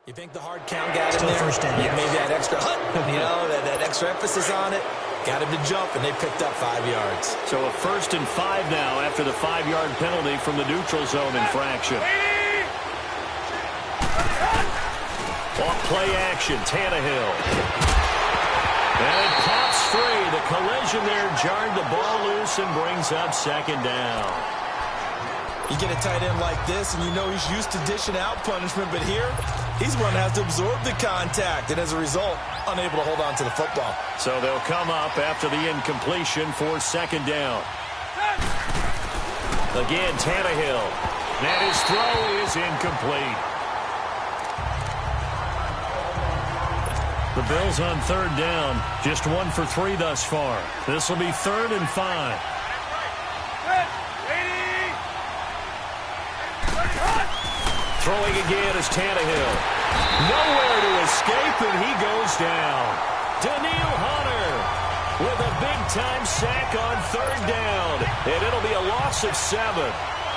You think the hard count got him there? First down. Yeah, maybe that extra that extra emphasis on it. Got him to jump, and they picked up 5 yards. So a 1st and 5 now after the 5-yard penalty from the neutral zone infraction. Off play action, Tannehill. And it pops free. The collision there jarred the ball loose and brings up 2nd down. You get a tight end like this, and you know he's used to dishing out punishment, but here, he's one that has to absorb the contact, and as a result, unable to hold on to the football. So they'll come up after the incompletion for 2nd down. Again, Tannehill. And his throw is incomplete. The Bills on 3rd down. Just 1 for 3 thus far. This will be 3rd and 5. Throwing again is Tannehill. Nowhere to escape, and he goes down. Daniil Hunter with a big-time sack on 3rd down. And it'll be a loss of 7.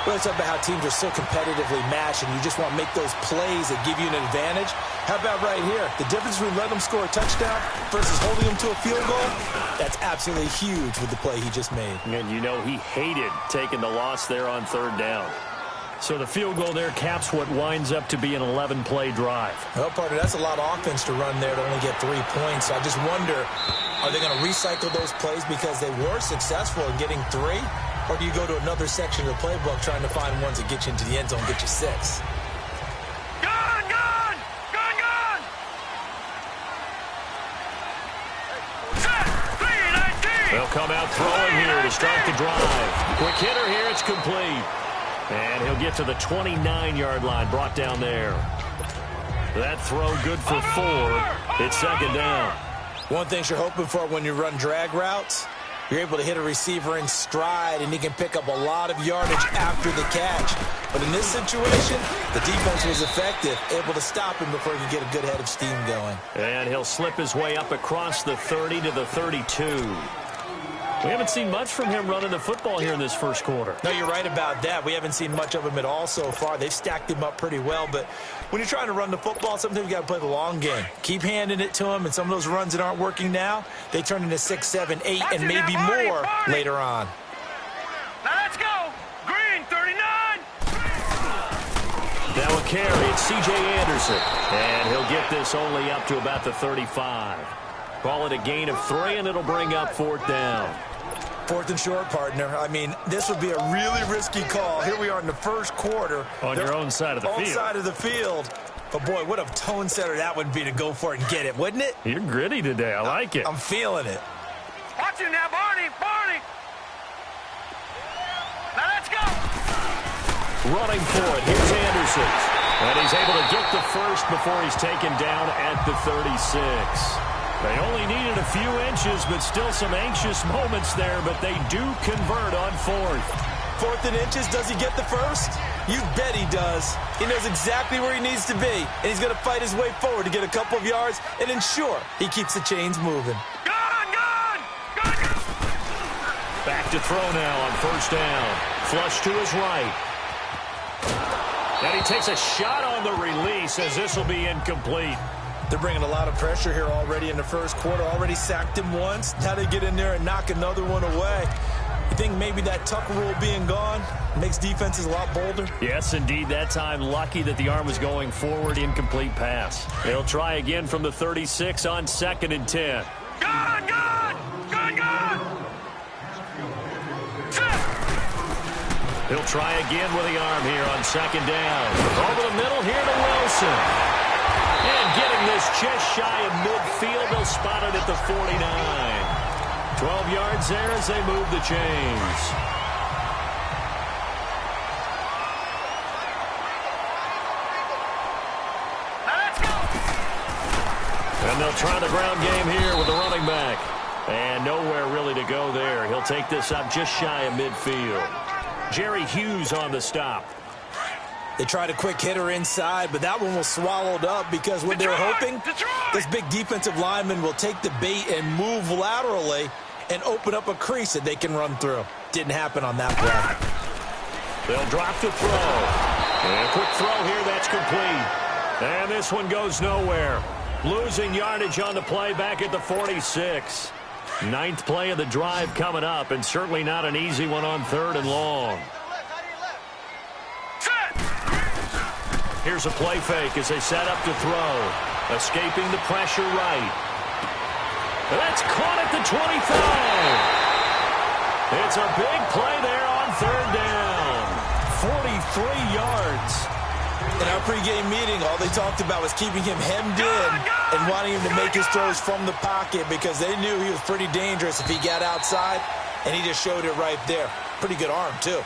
Well, it's about how teams are so competitively matched, and you just want to make those plays that give you an advantage. How about right here? The difference between letting them score a touchdown versus holding them to a field goal, that's absolutely huge with the play he just made. And you know he hated taking the loss there on 3rd down. So the field goal there caps what winds up to be an 11-play drive. Well, partner, that's a lot of offense to run there to only get 3 points. So I just wonder, are they going to recycle those plays because they were successful in getting 3? Or do you go to another section of the playbook trying to find ones that get you into the end zone and get you 6? Gun! Gun! Gun! Gun! Set! 3-19! They'll come out throwing here to start the drive. Quick hitter here, it's complete. And he'll get to the 29-yard line, brought down there. That throw good for 4. It's 2nd down. One thing you're hoping for when you run drag routes, you're able to hit a receiver in stride, and he can pick up a lot of yardage after the catch. But in this situation, the defense was effective, able to stop him before he could get a good head of steam going. And he'll slip his way up across the 30 to the 32. We haven't seen much from him running the football here in this first quarter. No, you're right about that. We haven't seen much of him at all so far. They've stacked him up pretty well, but when you're trying to run the football, sometimes you got to play the long game. Keep handing it to him, and some of those runs that aren't working now, they turn into 6, 7, 8, and maybe more later on. Now let's go! Green, 39! Now a carry, it's C.J. Anderson. And he'll get this only up to about the 35. Call it a gain of 3, and it'll bring up 4th down. 4th and short, partner. I mean, this would be a really risky call. Here we are in the first quarter. On your own side of the field. On side of the field. But, boy, what a tone setter that would be to go for it and get it, wouldn't it? You're gritty today. I like it. I'm feeling it. Watch it now, Barney! Barney! Now let's go! Running for it. Here's Anderson. And he's able to get the first before he's taken down at the 36. They only needed a few inches, but still some anxious moments there, but they do convert on 4th. 4th and inches, does he get the first? You bet he does. He knows exactly where he needs to be, and he's going to fight his way forward to get a couple of yards and ensure he keeps the chains moving. Gun! Gun! Gun! Gun! Back to throw now on 1st down. Flush to his right. And he takes a shot on the release as this will be incomplete. They're bringing a lot of pressure here already in the first quarter. Already sacked him once. Now they get in there and knock another one away. You think maybe that Tucker rule being gone makes defenses a lot bolder? Yes, indeed. That time lucky that the arm was going forward. Incomplete pass. They'll try again from the 36 on 2nd and 10. Gun! Gun! Gun! Gun! He'll try again with the arm here on 2nd down. Over the middle here to Wilson. And getting this just shy of midfield, they'll spot it at the 49. 12 yards there as they move the chains. Let's go! And they'll try the ground game here with the running back. And nowhere really to go there. He'll take this up just shy of midfield. Jerry Hughes on the stop. They tried a quick hitter inside, but that one was swallowed up because what they're hoping, this big defensive lineman will take the bait and move laterally and open up a crease that they can run through. Didn't happen on that play. They'll drop the throw. And a quick throw here, that's complete. And this one goes nowhere. Losing yardage on the play back at the 46. Ninth play of the drive coming up, and certainly not an easy one on 3rd and long. Here's a play fake as they set up to throw. Escaping the pressure right. That's caught at the 25. It's a big play there on 3rd down. 43 yards. In our pregame meeting, all they talked about was keeping him hemmed in and wanting him to make his throws from the pocket because they knew he was pretty dangerous if he got outside, and he just showed it right there. Pretty good arm, too.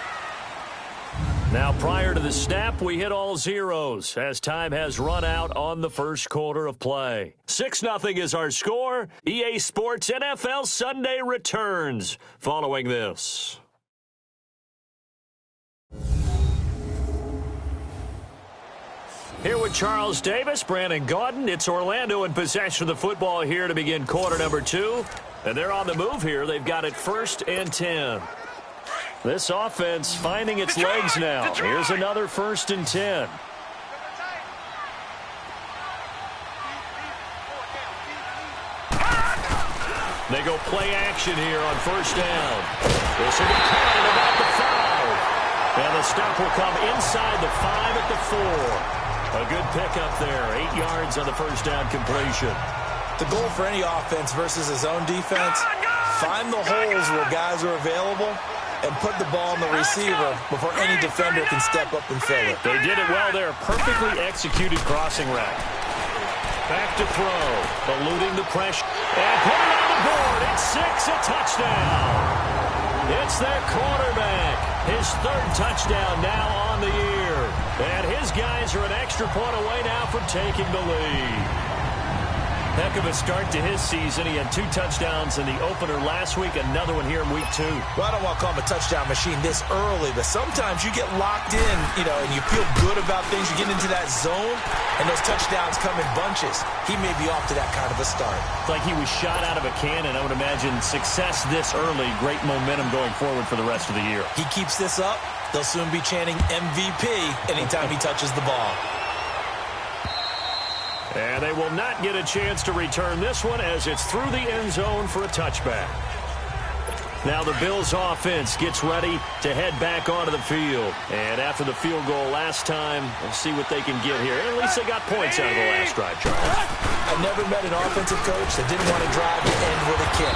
Now, prior to the snap, we hit all zeros as time has run out on the first quarter of play. 6-0 is our score. EA Sports NFL Sunday returns following this. Here with Charles Davis, Brandon Gaudin. It's Orlando in possession of the football here to begin quarter number 2. And they're on the move here. They've got it 1st and 10. This offense finding its legs now. Here's another 1st and 10. They go play action here on 1st down. This will be caught at about the 5. And the stop will come inside the 5 at the 4. A good pickup there. 8 yards on the 1st down completion. The goal for any offense versus his own defense, find the holes where guys are available and put the ball on the receiver before any defender can step up and fill it. They did it well there. Perfectly executed crossing route. Back to throw. Eluding the pressure. And put it on the board. It's 6, a touchdown. It's their quarterback. His 3rd touchdown now on the year. And his guys are an extra point away now from taking the lead. Heck of a start to his season. He had 2 touchdowns in the opener last week, another one here in week 2. Well, I don't want to call him a touchdown machine this early, but sometimes you get locked in, and you feel good about things. You get into that zone, and those touchdowns come in bunches. He may be off to that kind of a start. It's like he was shot out of a cannon. I would imagine success this early, great momentum going forward for the rest of the year. He keeps this up, they'll soon be chanting MVP anytime he touches the ball. And they will not get a chance to return this one as it's through the end zone for a touchback. Now the Bills offense gets ready to head back onto the field. And after the field goal last time, we'll see what they can get here. At least they got points out of the last drive, Charles. I never met an offensive coach that didn't want to drive to end with a kick.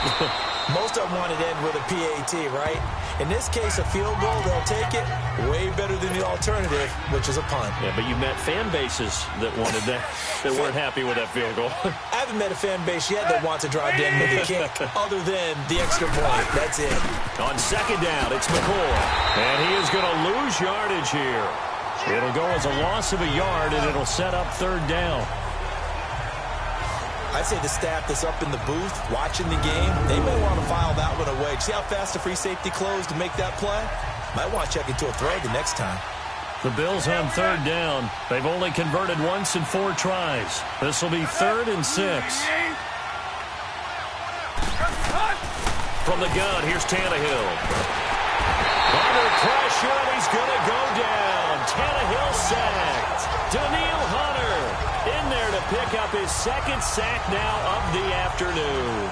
Most of them wanted to end with a PAT, right? In this case, a field goal, they'll take it way better than the alternative, which is a punt. Yeah, but you met fan bases that wanted that, that weren't happy with that field goal. I haven't met a fan base yet that wants to drive to end with a kick other than the extra point. That's it. On 2nd down, it's McCoy. And he is going to lose yardage here. It'll go as a loss of a yard, and it'll set up 3rd down. I'd say the staff that's up in the booth watching the game, they may want to file that one away. See how fast the free safety closed to make that play? Might want to check into a throw the next time. The Bills on 3rd down. They've only converted once in 4 tries. This will be 3rd and 6. From the gun, here's Tannehill. Under pressure, and he's going to go down. Tannehill sacked. Daniil Hunter in there to pick up his 2nd sack now of the afternoon.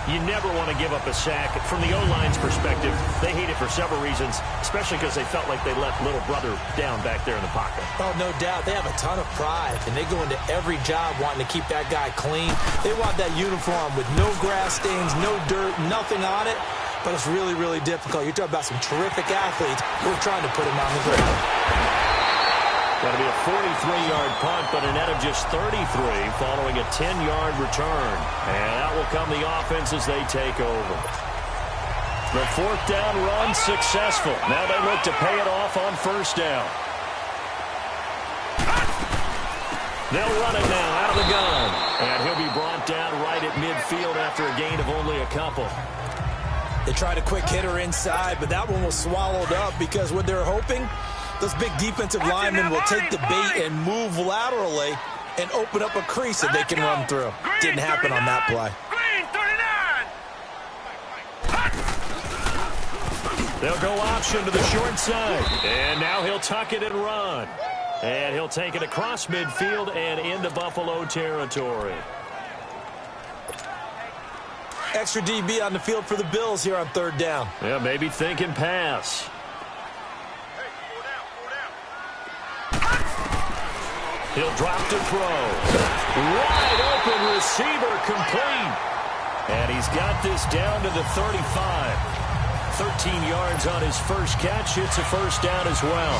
You never want to give up a sack. From the O-line's perspective, they hate it for several reasons, especially because they felt like they let little brother down back there in the pocket. Oh, no doubt. They have a ton of pride, and they go into every job wanting to keep that guy clean. They want that uniform with no grass stains, no dirt, nothing on it. But it's really, really difficult. You're talking about some terrific athletes who are trying to put him on the ground. That'll be a 43-yard punt, but a net of just 33 following a 10-yard return. And out will come the offense as they take over. The 4th down run successful. Now they look to pay it off on 1st down. They'll run it now out of the gun. And he'll be brought down right at midfield after a gain of only a couple. They tried a quick hitter inside, but that one was swallowed up because what they're hoping, those big defensive linemen will take the bait and move laterally and open up a crease that they can run through. Didn't happen on that play. They'll go option to the short side. And now he'll tuck it and run. And he'll take it across midfield and into Buffalo territory. Extra DB on the field for the Bills here on third down. Yeah, maybe thinking pass. He'll drop to throw. Wide open receiver complete. And he's got this down to the 35. 13 yards on his first catch. It's a first down as well.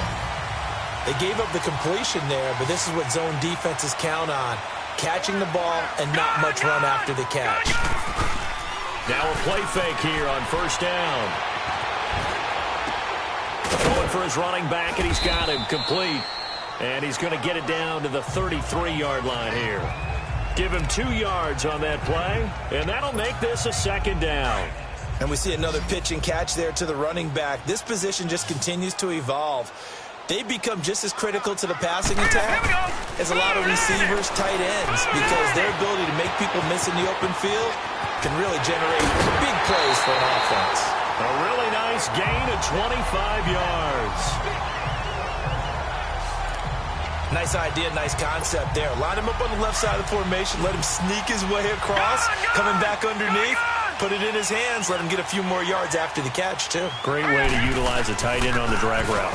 They gave up the completion there, but this is what zone defenses count on. Catching the ball and not much run after the catch. Now a play fake here on first down. Going for his running back, and he's got him complete. And he's going to get it down to the 33-yard line here. Give him 2 yards on that play, and that'll make this a second down. And we see another pitch and catch there to the running back. This position just continues to evolve. They become just as critical to the passing attack as a lot of receivers, tight ends, because their ability to make people miss in the open field can really generate big plays for an offense. A really nice gain of 25 yards. Nice idea, nice concept there. Line him up on the left side of the formation, let him sneak his way across, coming back underneath, put it in his hands, let him get a few more yards after the catch, too. Great way to utilize a tight end on the drag route.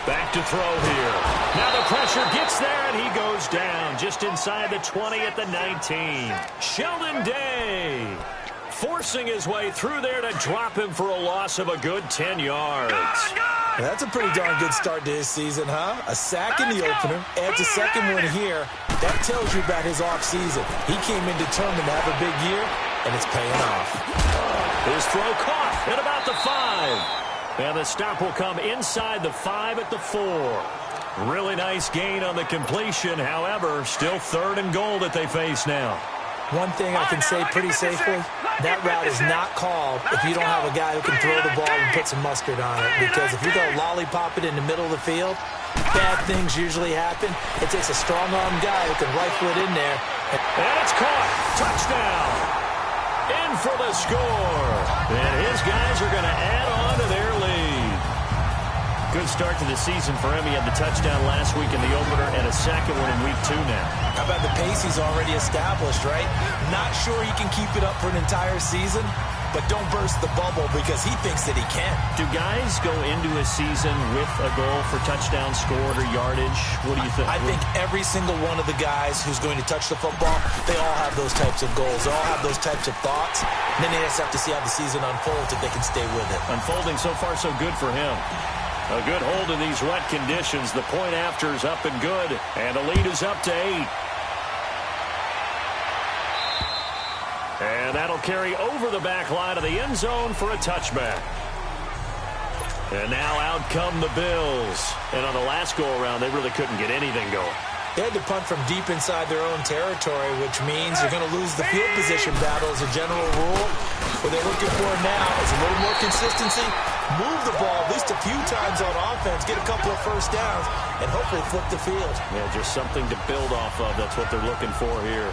Back to throw here. Now the pressure gets there, and he goes down just inside the 20 at the 19. Sheldon Day forcing his way through there to drop him for a loss of a good 10 yards. That's a pretty darn good start to his season, huh? A sack in the opener, adds a second one here. That tells you about his offseason. He came in determined to have a big year, and it's paying off. His throw caught at about the 5. And the stop will come inside the 5 at the 4. Really nice gain on the completion. However, still 3rd and goal that they face now. One thing I can say pretty safely, that route is not called if you don't have a guy who can throw the ball and put some mustard on it. Because if you go lollipop it in the middle of the field, bad things usually happen. It takes a strong-arm guy who can rifle it in there. And it's caught. Touchdown. In for the score. And his guys are going to add on to their lead. Good start to the season for him. He had the touchdown last week in the opener and a second one in week 2 now. How about the pace he's already established, right? Not sure he can keep it up for an entire season, but don't burst the bubble because he thinks that he can. Do guys go into a season with a goal for touchdown scored or yardage? What do you think? I think every single one of the guys who's going to touch the football, they all have those types of goals. They all have those types of thoughts. And then they just have to see how the season unfolds if they can stay with it. Unfolding so far so good for him. A good hold in these wet conditions. The point after is up and good. And the lead is up to 8. And that'll carry over the back line of the end zone for a touchback. And now out come the Bills. And on the last go-around, they really couldn't get anything going. They had to punt from deep inside their own territory, which means they're going to lose the field position battle as a general rule. What they're looking for now is a little more consistency, move the ball at least a few times on offense, get a couple of first downs, and hopefully flip the field. Yeah, just something to build off of. That's what they're looking for here.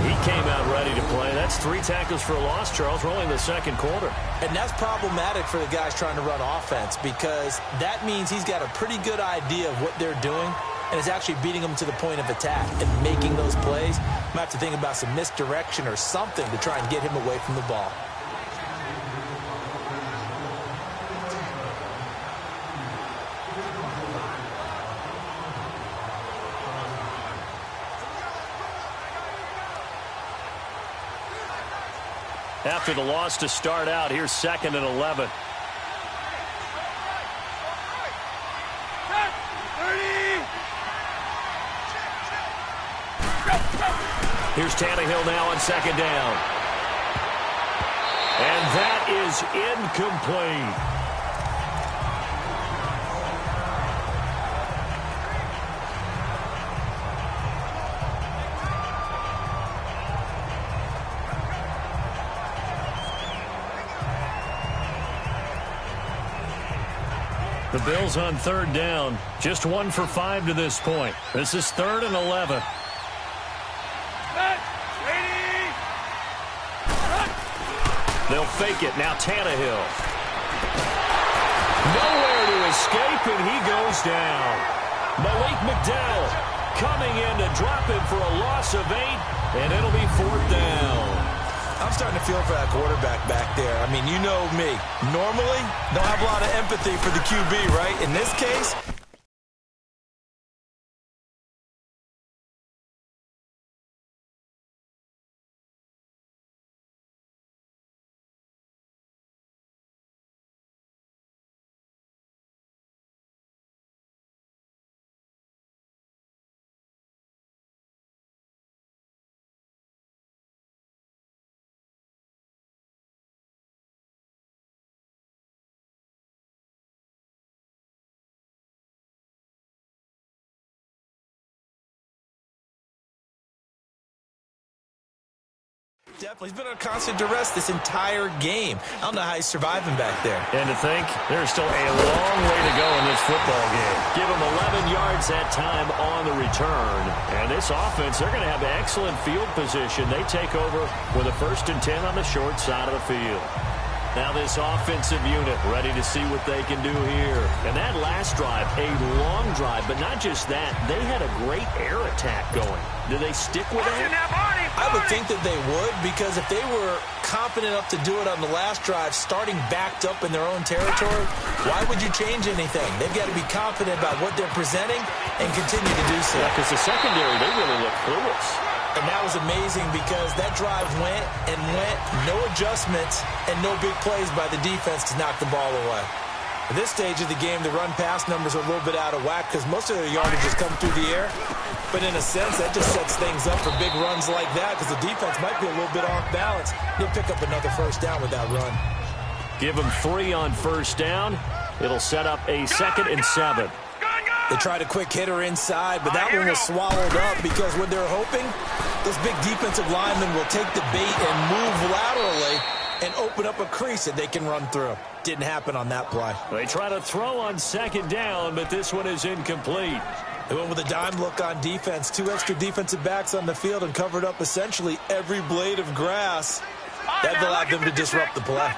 He came out ready to play. That's 3 tackles for a loss, Charles. We're only in the second quarter. And that's problematic for the guys trying to run offense because that means he's got a pretty good idea of what they're doing and is actually beating them to the point of attack and making those plays. Might have to think about some misdirection or something to try and get him away from the ball. After the loss to start out, here's 2nd and 11. Here's Tannehill now on 2nd down. And that is incomplete. The Bills on 3rd down. Just 1 for 5 to this point. This is 3rd and 11. They'll fake it. Now Tannehill. Nowhere to escape, and he goes down. Malik McDowell coming in to drop him for a loss of 8, and it'll be 4th down. I'm starting to feel for that quarterback back there. I mean, you know me. Normally, don't have a lot of empathy for the QB, right? In this case, definitely. He's been under constant duress this entire game. I don't know how he's surviving back there. And to think, there's still a long way to go in this football game. Give him 11 yards that time on the return. And this offense, they're going to have excellent field position. They take over with a 1st and 10 on the short side of the field. Now this offensive unit ready to see what they can do here. And that last drive, a long drive, but not just that. They had a great air attack going. Do they stick with that? I would think that they would, because if they were confident enough to do it on the last drive, starting backed up in their own territory, why would you change anything? They've got to be confident about what they're presenting and continue to do so. Yeah, because the secondary, they really look clueless. And that was amazing because that drive went and went, no adjustments and no big plays by the defense to knock the ball away. At this stage of the game, the run-pass numbers are a little bit out of whack because most of their yardage has come through the air. But in a sense, that just sets things up for big runs like that because the defense might be a little bit off balance. They'll pick up another 1st down with that run. Give them 3 on 1st down. It'll set up a 2nd and 7. They tried a quick hitter inside, but that one was swallowed up because what they're hoping, those big defensive linemen will take the bait and move laterally and open up a crease that they can run through. Didn't happen on that play. They try to throw on 2nd down, but this one is incomplete. They went with a dime look on defense. 2 extra defensive backs on the field and covered up essentially every blade of grass. That allowed them to disrupt the play.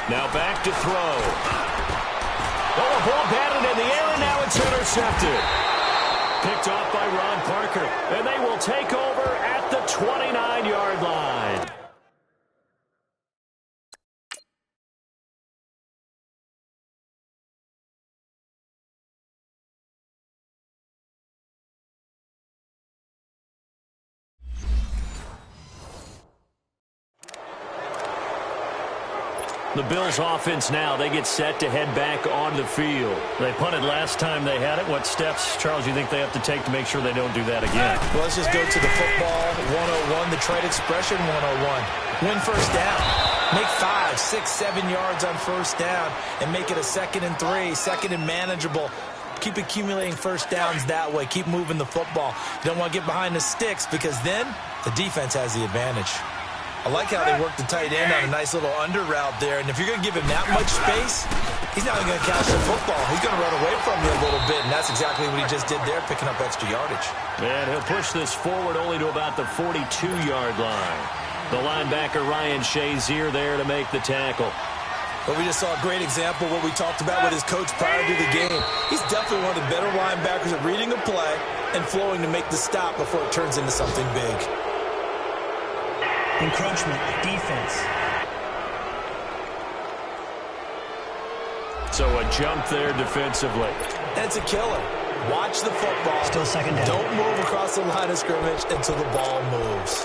Now back to throw. Oh, a ball batted in the air, and now it's intercepted. Picked off by Ron Parker, and they will take over at the 29-yard line. The Bills offense now, they get set to head back on the field. They punted last time they had it. What steps, Charles, you think they have to take to make sure they don't do that again? Well, let's just go to the football 101, the trade expression 101. Win 1st down. Make 5, 6, 7 yards on 1st down and make it a 2nd and 3, 2nd and manageable. Keep accumulating 1st downs that way. Keep moving the football. You don't want to get behind the sticks because then the defense has the advantage. I like how they work the tight end on a nice little under route there. And if you're going to give him that much space, he's not even going to catch the football. He's going to run away from you a little bit, and that's exactly what he just did there, picking up extra yardage. And he'll push this forward only to about the 42-yard line. The linebacker, Ryan Shazier, there to make the tackle. But we just saw a great example of what we talked about with his coach prior to the game. He's definitely one of the better linebackers at reading a play and flowing to make the stop before it turns into something big. Encroachment, defense. So a jump there defensively. And it's a killer. Watch the football. Still 2nd down. Don't move across the line of scrimmage until the ball moves.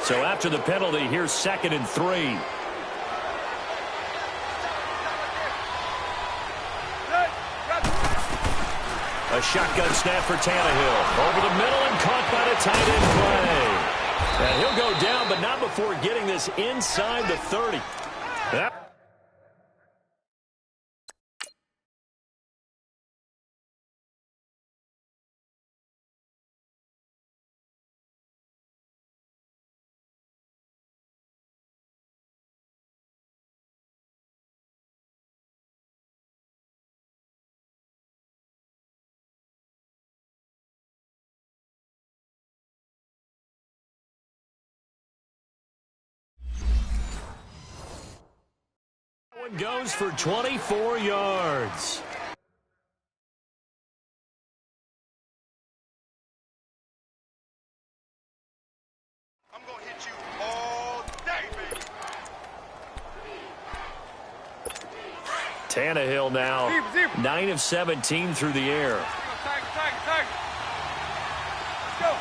So after the penalty, here's 2nd and 3. A shotgun snap for Tannehill. Over the middle and caught by the tight end play. And he'll go down, but not before getting this inside the 30. Yep. one goes for 24 yards. I'm going to hit you all day, baby. Tannehill now 9 of 17 through the air. Tag. Let's go.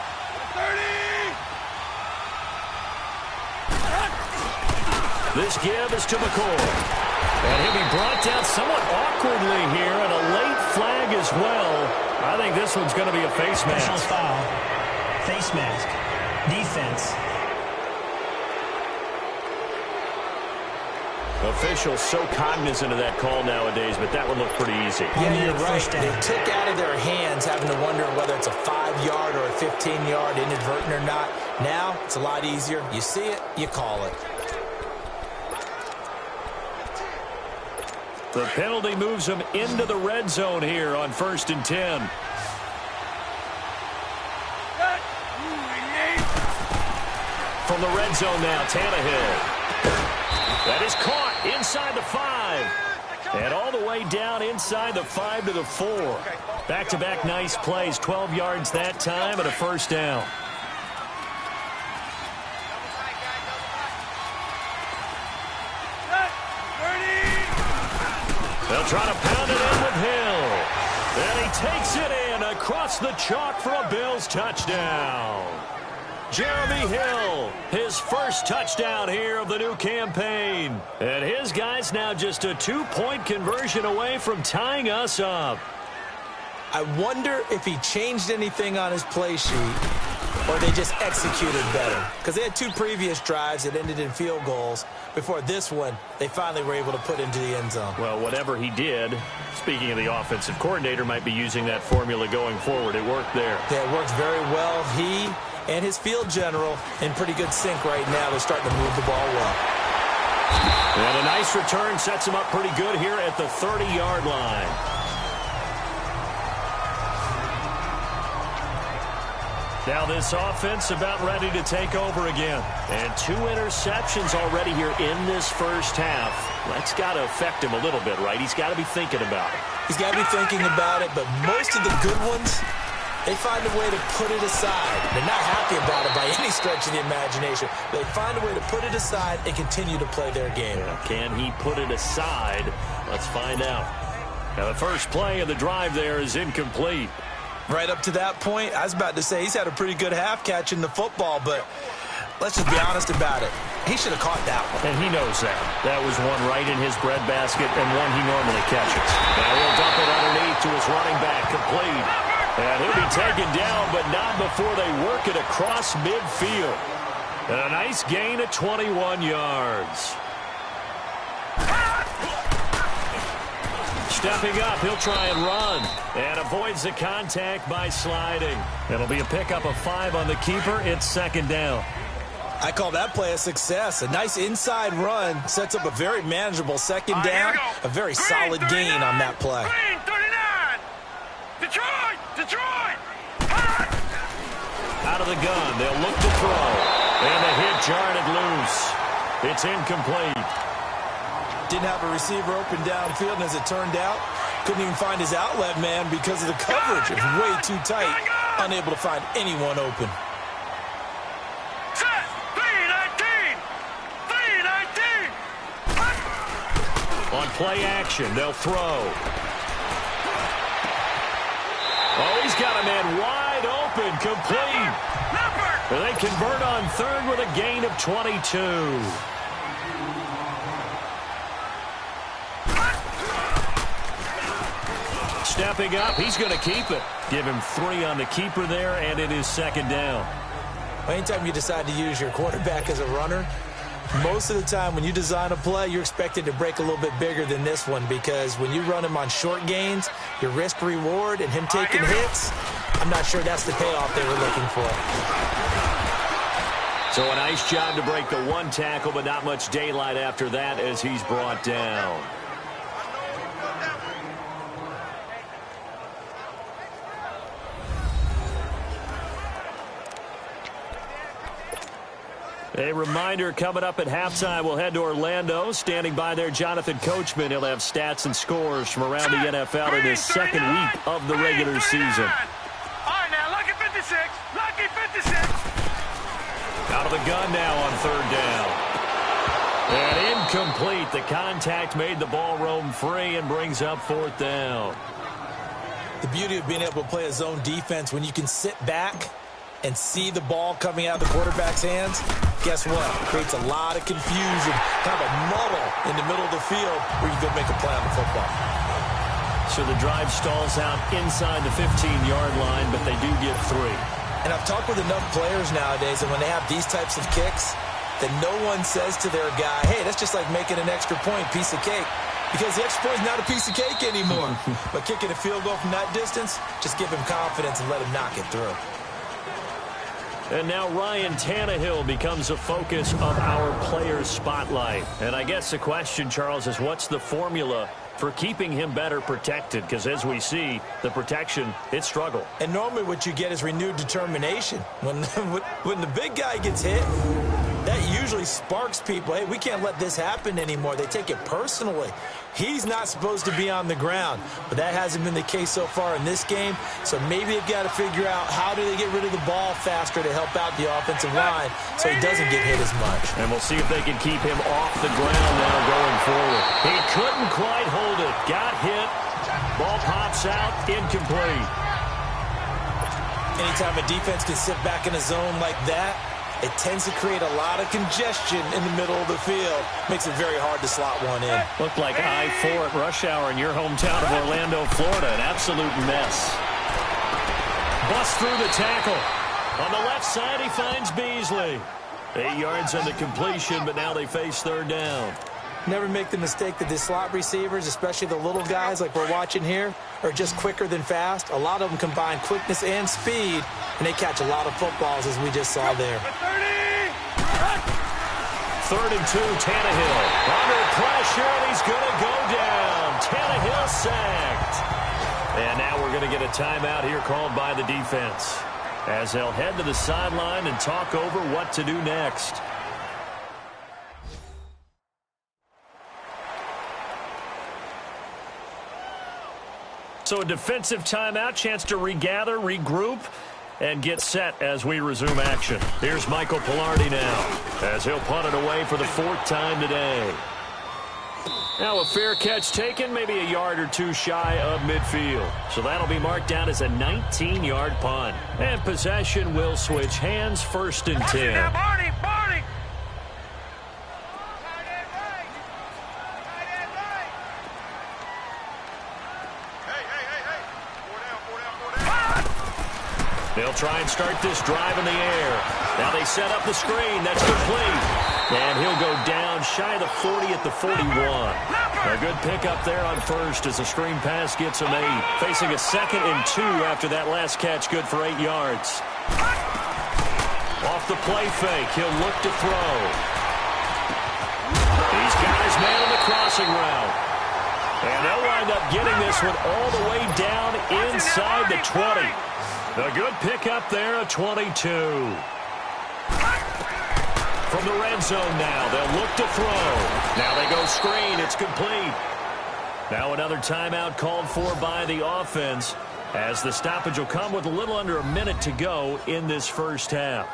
30. This give is to McCoy. And he'll be brought down somewhat awkwardly here, and a late flag as well. I think this one's going to be a face mask. Personal foul. Face mask. Defense. Officials so cognizant of that call nowadays, but that one looked pretty easy. Yeah, you're right. They took out of their hands having to wonder whether it's a 5-yard or a 15-yard, inadvertent or not. Now, it's a lot easier. You see it, you call it. The penalty moves them into the red zone here on 1st and 10. From the red zone now, Tannehill. That is caught inside the 5. And all the way down inside the 5 to the 4. Back-to-back nice plays. 12 yards that time and a first down. They'll try to pound it in with Hill. And he takes it in across the chalk for a Bills touchdown. Jeremy Hill, his first touchdown here of the new campaign. And his guy's now just a 2-point conversion away from tying us up. I wonder if he changed anything on his play sheet or they just executed better. Because they had 2 previous drives that ended in field goals. Before this one, they finally were able to put into the end zone. Well, whatever he did, speaking of the offensive coordinator, might be using that formula going forward. It worked there. Yeah, it worked very well. He and his field general in pretty good sync right now. They're starting to move the ball well. And a nice return sets him up pretty good here at the 30-yard line. Now this offense about ready to take over again. And 2 interceptions already here in this first half. That's got to affect him a little bit, right? He's got to be thinking about it. He's got to be thinking about it, but most of the good ones, they find a way to put it aside. They're not happy about it by any stretch of the imagination. They find a way to put it aside and continue to play their game. Can he put it aside? Let's find out. Now the first play of the drive there is incomplete. Right up to that point, I was about to say he's had a pretty good half catching the football, but let's just be honest about it. He should have caught that one. And he knows that. That was one right in his breadbasket and one he normally catches. Now he'll dump it underneath to his running back, complete. And he'll be taken down, but not before they work it across midfield. And a nice gain of 21 yards. Stepping up, he'll try and run. And avoids the contact by sliding. It'll be a pickup of 5 on the keeper. It's 2nd down. I call that play a success. A nice inside run sets up a very manageable 2nd down. A very solid gain on that play. Green, 39. Detroit. Out of the gun, they'll look to throw. And the hit jarred it loose. It's incomplete. Didn't have a receiver open downfield, and as it turned out, couldn't even find his outlet man because of the coverage. It was way too tight, unable to find anyone open. Set. 319. On play action, they'll throw. Oh, he's got a man wide open, complete. And they convert on 3rd with a gain of 22. Stepping up, he's going to keep it. Give him 3 on the keeper there, and it is 2nd down. Anytime you decide to use your quarterback as a runner, most of the time when you design a play, you're expected to break a little bit bigger than this one, because when you run him on short gains, your risk-reward and him taking hits, I'm not sure that's the payoff they were looking for. So a nice job to break the 1 tackle, but not much daylight after that as he's brought down. A reminder coming up at halftime, we'll head to Orlando. Standing by there, Jonathan Coachman. He'll have stats and scores from around the NFL in his second week of the regular season. All right, now, lucky 56. Lucky 56. Out of the gun now on third down. And incomplete. The contact made the ball roam free and brings up fourth down. The beauty of being able to play a zone defense when you can sit back and see the ball coming out of the quarterback's hands, guess what? Creates a lot of confusion, kind of a muddle in the middle of the field where you can make a play on the football. So the drive stalls out inside the 15-yard line, but they do get 3. And I've talked with enough players nowadays, and when they have these types of kicks, that no one says to their guy, hey, that's just like making an extra point, piece of cake. Because the extra point is not a piece of cake anymore. But kicking a field goal from that distance, just give him confidence and let him knock it through. And now Ryan Tannehill becomes a focus of our players' spotlight. And I guess the question, Charles, is what's the formula for keeping him better protected? Because as we see, the protection, it struggled. And normally what you get is renewed determination. When the big guy gets hit, that usually sparks people. Hey, we can't let this happen anymore. They take it personally. He's not supposed to be on the ground, but that hasn't been the case so far in this game. So maybe they've got to figure out how do they get rid of the ball faster to help out the offensive line so he doesn't get hit as much. And we'll see if they can keep him off the ground now going forward. He couldn't quite hold it. Got hit. Ball pops out. Incomplete. Anytime a defense can sit back in a zone like that, it tends to create a lot of congestion in the middle of the field. Makes it very hard to slot one in. Looked like I-4 at rush hour in your hometown of Orlando, Florida. An absolute mess. Bust through the tackle. On the left side, he finds Beasley. 8 yards on the completion, but now they face third down. Never make the mistake that the slot receivers, especially the little guys like we're watching here, are just quicker than fast. A lot of them combine quickness and speed, and they catch a lot of footballs, as we just saw there. 3rd and 2, Tannehill. Under pressure, and he's going to go down. Tannehill sacked. And now we're going to get a timeout here called by the defense, as they'll head to the sideline and talk over what to do next. So a defensive timeout, chance to regather, regroup, and get set as we resume action. Here's Michael Pilardi now, as he'll punt it away for the 4th time today. Now a fair catch taken, maybe a yard or two shy of midfield. So that'll be marked down as a 19-yard punt. And possession will switch hands, 1st and 10. Barney! They'll try and start this drive in the air. Now they set up the screen. That's complete. And he'll go down shy of the 40 at the 41. A good pickup there on 1st as the screen pass gets him 8. Facing a 2nd and 2 after that last catch, good for 8 yards. Off the play fake, he'll look to throw. He's got his man on the crossing route. And they'll wind up getting this one all the way down inside the 20. A good pickup there, a 22. From the red zone now, they'll look to throw. Now they go screen, it's complete. Now another timeout called for by the offense, as the stoppage will come with a little under a minute to go in this first half.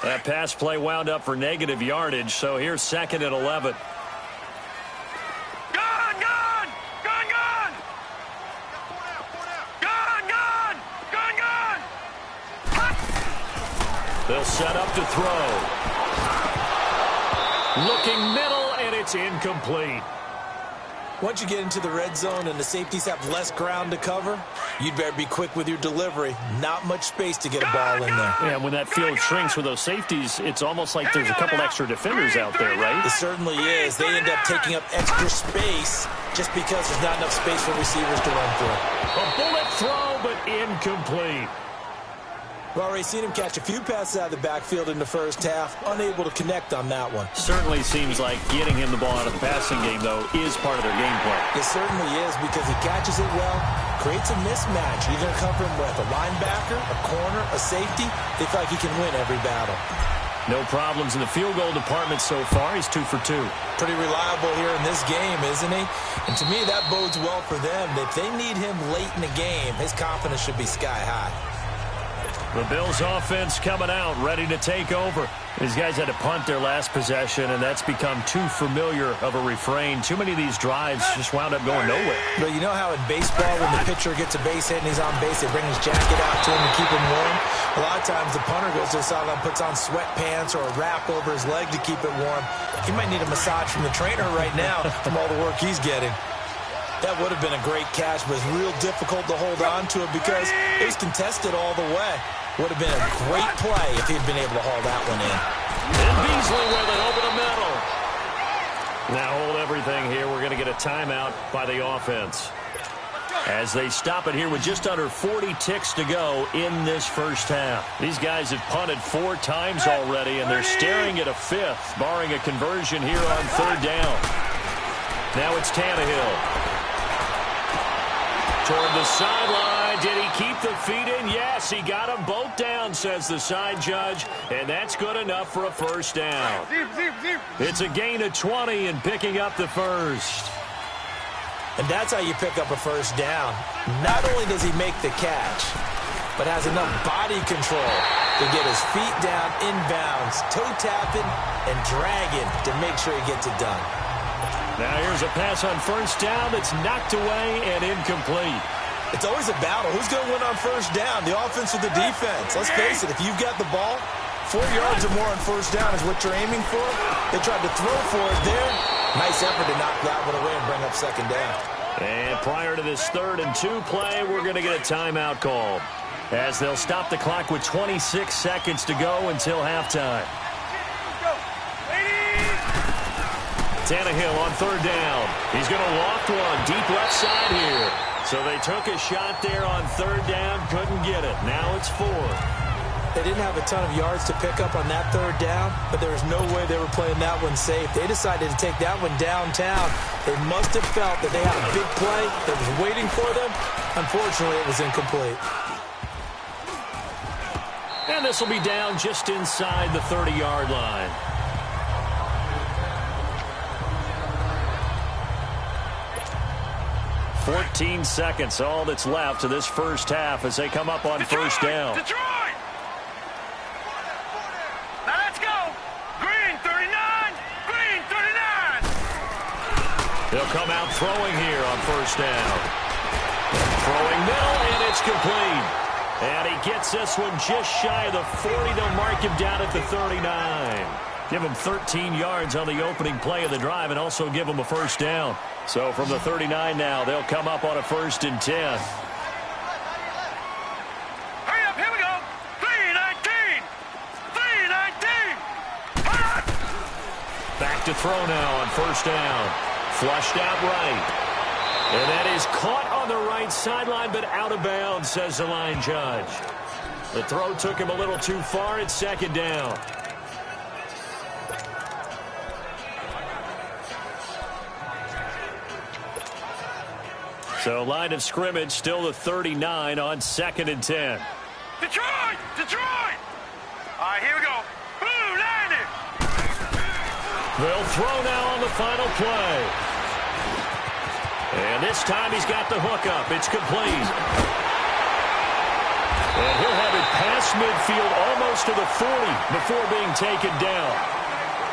That pass play wound up for negative yardage, so here's 2nd and 11. They'll set up to throw. Looking middle, and it's incomplete. Once you get into the red zone and the safeties have less ground to cover, you'd better be quick with your delivery. Not much space to get a ball in there. Yeah, when that field shrinks with those safeties, it's almost like there's a couple extra defenders out there, right? It certainly is. They end up taking up extra space just because there's not enough space for receivers to run through. A bullet throw, but incomplete. We've already seen him catch a few passes out of the backfield in the first half, unable to connect on that one. Certainly seems like getting him the ball out of the passing game, though, is part of their game plan. It certainly is because he catches it well, creates a mismatch. You're going to cover him with a linebacker, a corner, a safety. They feel like he can win every battle. No problems in the field goal department so far. He's 2 for 2. Pretty reliable here in this game, isn't he? And to me, that bodes well for them. If they need him late in the game, his confidence should be sky high. The Bills offense coming out, ready to take over. These guys had to punt their last possession, and that's become too familiar of a refrain. Too many of these drives just wound up going nowhere. But you know how in baseball, when the pitcher gets a base hit and he's on base, they bring his jacket out to him to keep him warm? A lot of times the punter goes to the sideline, puts on sweatpants or a wrap over his leg to keep it warm. He might need a massage from the trainer right now from all the work he's getting. That would have been a great catch, but it's real difficult to hold on to it because it was contested all the way. Would have been a great play if he'd been able to haul that one in. And Beasley with it over the middle. Now hold everything here. We're going to get a timeout by the offense. As they stop it here with just under 40 ticks to go in this first half. These guys have punted 4 times already, and they're staring at a 5th, barring a conversion here on 3rd down. Now it's Tannehill. Toward the sideline. Did he keep the feet in? Yes, he got them both down, says the side judge, and that's good enough for a first down. It's a gain of 20 and picking up the first. And that's how you pick up a first down. Not only does he make the catch, but has enough body control to get his feet down inbounds, toe tapping and dragging to make sure he gets it done. Now here's a pass on first down that's knocked away and incomplete. It's always a battle. Who's going to win on first down, the offense or the defense? Let's face it, if you've got the ball, 4 yards or more on first down is what you're aiming for. They tried to throw for it there. Nice effort to knock that one away and bring up second down. And prior to this 3rd and 2 play, we're going to get a timeout called, as they'll stop the clock with 26 seconds to go until halftime. Tannehill on 3rd down. He's going to loft one deep left side here. So they took a shot there on 3rd down, couldn't get it. Now it's 4th. They didn't have a ton of yards to pick up on that 3rd down, but there was no way they were playing that one safe. They decided to take that one downtown. They must have felt that they had a big play that was waiting for them. Unfortunately, it was incomplete. And this will be down just inside the 30-yard line. "14 seconds, all that's left to this first half as they come up on first down. Detroit! Now let's go! Green 39! Green 39! They'll come out throwing here on first down. Throwing middle, and it's complete. And he gets this one just shy of the 40. They'll mark him down at the 39. Give him 13 yards on the opening play of the drive and also give him a first down. So from the 39 now, they'll come up on a 1st and 10. Hurry up, here we go! 3-19! 3-19! Back to throw now on first down. Flushed out right. And that is caught on the right sideline, but out of bounds, says the line judge. The throw took him a little too far. It's 2nd down. So line of scrimmage still the 39 on 2nd and 10. Detroit! Detroit! All right, here we go. Blue 90! They'll throw now on the final play. And this time he's got the hook up. It's complete. And he'll have it past midfield almost to the 40 before being taken down.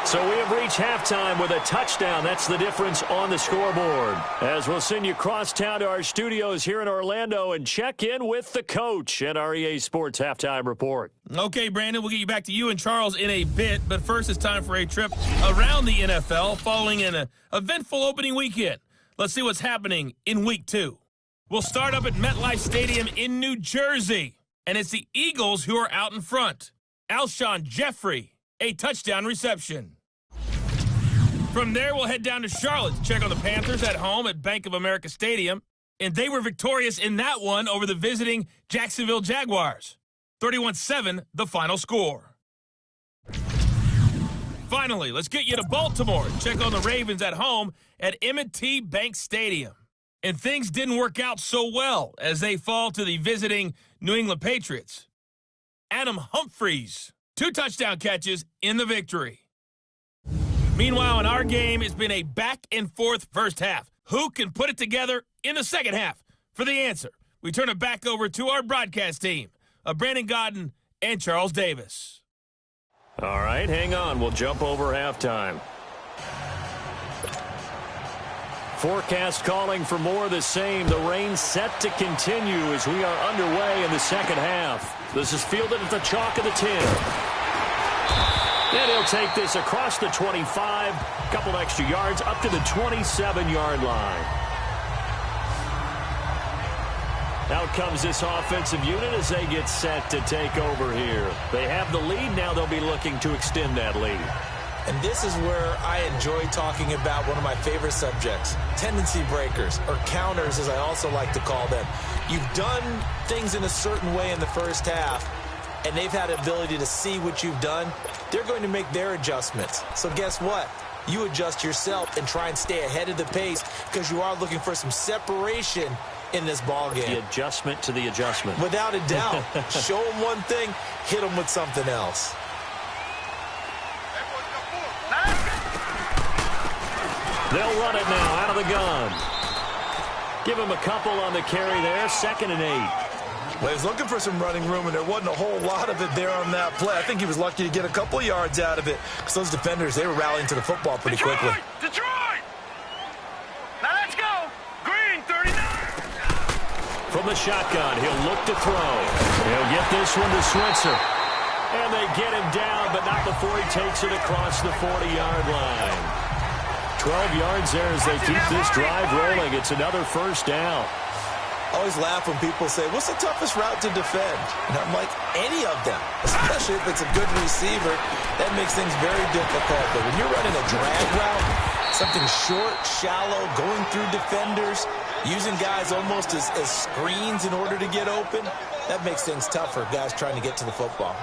So we have reached halftime with a touchdown. That's the difference on the scoreboard. As we'll send you cross town to our studios here in Orlando and check in with the coach at our EA Sports Halftime Report. Okay, Brandon, we'll get you back to you and Charles in a bit. But first, it's time for a trip around the NFL following an eventful opening weekend. Let's see what's happening in Week 2. We'll start up at MetLife Stadium in New Jersey. And it's the Eagles who are out in front. Alshon Jeffrey, a touchdown reception. From there, we'll head down to Charlotte to check on the Panthers at home at Bank of America Stadium. And they were victorious in that one over the visiting Jacksonville Jaguars. 31-7, the final score. Finally, let's get you to Baltimore and check on the Ravens at home at M&T Bank Stadium. And things didn't work out so well as they fall to the visiting New England Patriots. Adam Humphries, 2 touchdown catches in the victory. Meanwhile, in our game, it's been a back-and-forth first half. Who can put it together in the second half? For the answer, we turn it back over to our broadcast team of Brandon Godden and Charles Davis. All right, hang on. We'll jump over halftime. Forecast calling for more of the same. The rain set to continue as we are underway in the second half. This is fielded at the chalk of the 10. And he'll take this across the 25, a couple extra yards, up to the 27-yard line. Out comes this offensive unit as they get set to take over here. They have the lead. Now they'll be looking to extend that lead. And this is where I enjoy talking about one of my favorite subjects, tendency breakers, or counters as I also like to call them. You've done things in a certain way in the first half, and they've had the ability to see what you've done. They're going to make their adjustments. So guess what? You adjust yourself and try and stay ahead of the pace because you are looking for some separation in this ball game. The adjustment to the adjustment. Without a doubt. Show them one thing, hit them with something else. They'll run it now out of the gun. Give him a couple on the carry there. 2nd and 8. Well, he was looking for some running room, and there wasn't a whole lot of it there on that play. I think he was lucky to get a couple yards out of it because those defenders, they were rallying to the football pretty quickly. Detroit! Now let's go! Green, 39! From the shotgun, he'll look to throw. He'll get this one to Switzer. And they get him down, but not before he takes it across the 40-yard line. 12 yards there as they keep this drive rolling. It's another first down. I always laugh when people say, what's the toughest route to defend? And I'm like, any of them, especially if it's a good receiver. That makes things very difficult. But when you're running a drag route, something short, shallow, going through defenders, using guys almost as screens in order to get open, that makes things tough for guys trying to get to the football.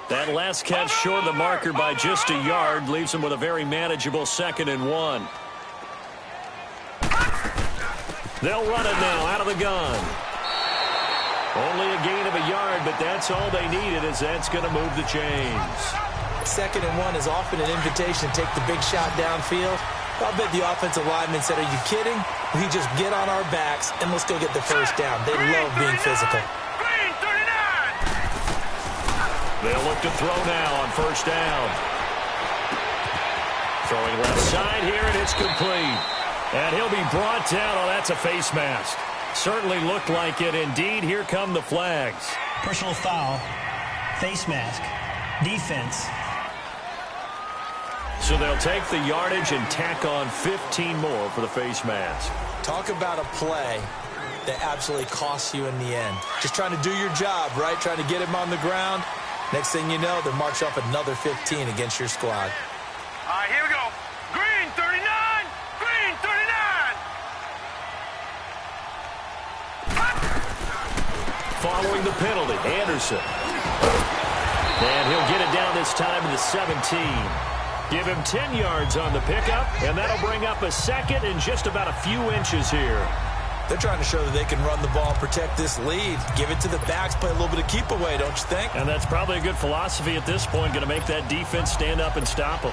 That last catch short of the marker by just a yard leaves him with a very manageable 2nd and 1. They'll run it now out of the gun. Only a gain of a yard, but that's all they needed as that's going to move the chains. 2nd and 1 is often an invitation to take the big shot downfield. I'll bet the offensive lineman said, are you kidding? We just get on our backs and let's go get the first down. They love being physical. They'll look to throw now on first down. Throwing left side here, and it's complete. And he'll be brought down. Oh, that's a face mask. Certainly looked like it. Indeed, here come the flags. Personal foul, face mask, defense. So they'll take the yardage and tack on 15 more for the face mask. Talk about a play that absolutely costs you in the end. Just trying to do your job, right? Trying to get him on the ground. Next thing you know, they'll march off another 15 against your squad. All right, here we go. Green, 39! Green, 39! Following the penalty, Anderson. And he'll get it down this time to the 17. Give him 10 yards on the pickup, and that'll bring up a 2nd and just about a few inches here. They're trying to show that they can run the ball, protect this lead, give it to the backs, play a little bit of keep away, don't you think? And that's probably a good philosophy at this point, going to make that defense stand up and stop them.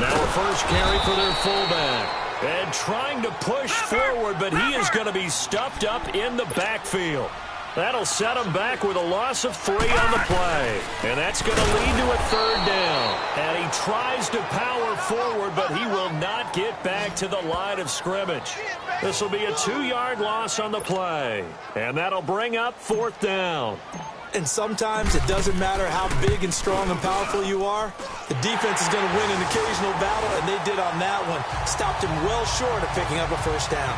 Now a first carry for their fullback. And trying to push forward, but he is going to be stuffed up in the backfield. That'll set him back with a loss of 3 on the play. And that's going to lead to a third down. And he tries to power forward, but he will not get back to the line of scrimmage. This will be a 2-yard loss on the play. And that'll bring up 4th down. And sometimes it doesn't matter how big and strong and powerful you are. The defense is going to win an occasional battle, and they did on that one. Stopped him well short of picking up a first down.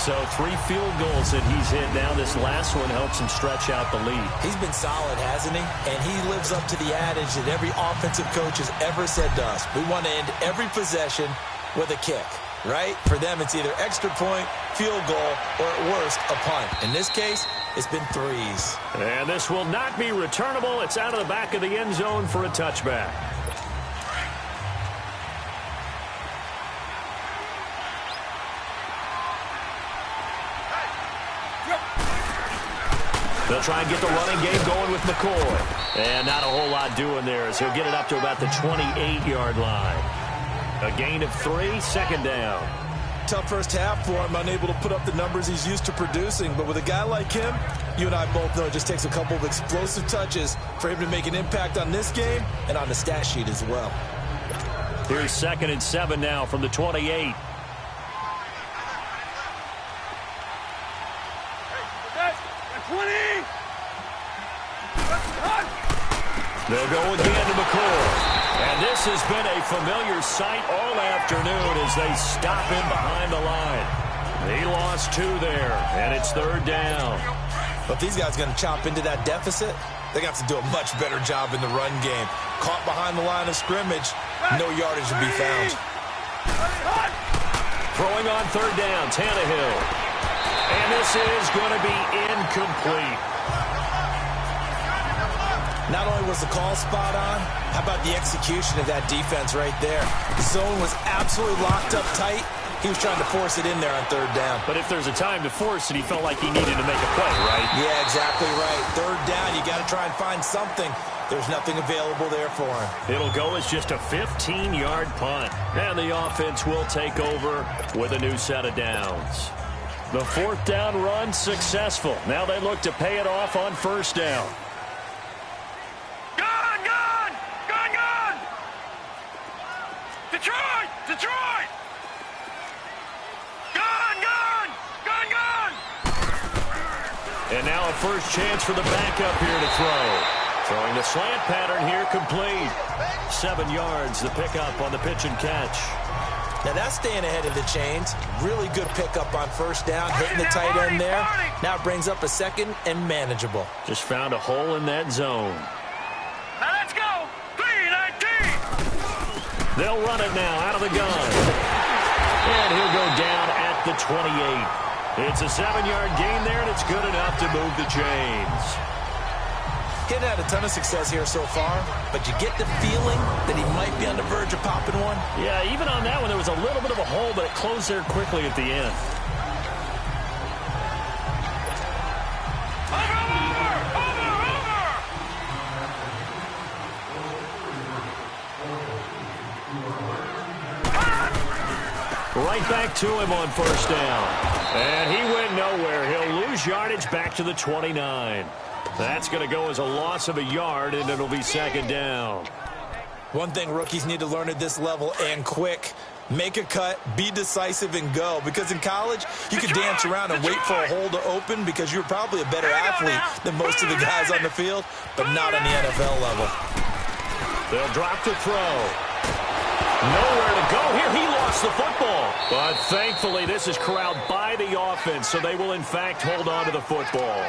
So 3 field goals that he's hit now. This last one helps him stretch out the lead. He's been solid, hasn't he? And he lives up to the adage that every offensive coach has ever said to us. We want to end every possession with a kick, right? For them, it's either extra point, field goal, or at worst, a punt. In this case, it's been 3s. And this will not be returnable. It's out of the back of the end zone for a touchback. They'll try and get the running game going with McCoy. And not a whole lot doing there as he'll get it up to about the 28-yard line. A gain of 3, 2nd down. Tough first half for him, unable to put up the numbers he's used to producing. But with a guy like him, you and I both know it just takes a couple of explosive touches for him to make an impact on this game and on the stat sheet as well. Here's 2nd and 7 now from the 28. They'll go again to McCoy. And this has been a familiar sight all afternoon as they stop him behind the line. He lost 2 there, and it's 3rd down. But these guys are going to chop into that deficit. They got to do a much better job in the run game. Caught behind the line of scrimmage, no yardage to be found. Throwing on 3rd down, Tannehill. And this is going to be incomplete. Not only was the call spot on, how about the execution of that defense right there? The zone was absolutely locked up tight. He was trying to force it in there on 3rd down. But if there's a time to force it, he felt like he needed to make a play, right? Yeah, exactly right. 3rd down, you got to try and find something. There's nothing available there for him. It'll go as just a 15-yard punt. And the offense will take over with a new set of downs. The 4th down run successful. Now they look to pay it off on 1st down. Detroit! Gone! And now a first chance for the backup here to throw. Throwing the slant pattern here complete. 7 yards, the pickup on the pitch and catch. Now that's staying ahead of the chains. Really good pickup on 1st down, hitting the tight end there. Now it brings up a 2nd and manageable. Just found a hole in that zone. Now let's go! 3-19! They'll run it now out of the gun. And he'll go down at the 28. It's a 7-yard gain there, and it's good enough to move the chains. He hadn't had a ton of success here so far, but you get the feeling that he might be on the verge of popping one. Yeah, even on that one, there was a little bit of a hole, but it closed there quickly at the end. Right back to him on 1st down. And he went nowhere. He'll lose yardage back to the 29. That's going to go as a loss of a yard, and it'll be 2nd down. One thing rookies need to learn at this level, and quick, make a cut, be decisive, and go. Because in college, you could dance around and wait for a hole to open because you're probably a better athlete than most of the guys on the field, but not on the NFL level. They'll drop to throw. Nowhere to go here. He lost the football. But thankfully, this is corralled by the offense, so they will, in fact, hold on to the football.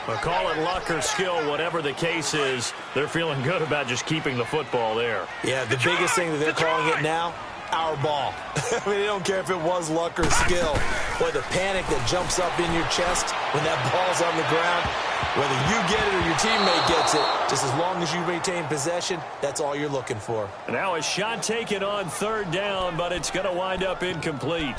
But call it luck or skill, whatever the case is, they're feeling good about just keeping the football there. Yeah, the biggest thing that they're calling it now, our ball. I mean, they don't care if it was luck or skill. Boy, the panic that jumps up in your chest when that ball's on the ground, whether you get it or your teammate gets it, just as long as you retain possession, that's all you're looking for. Now a shot taken on 3rd down, but it's going to wind up incomplete.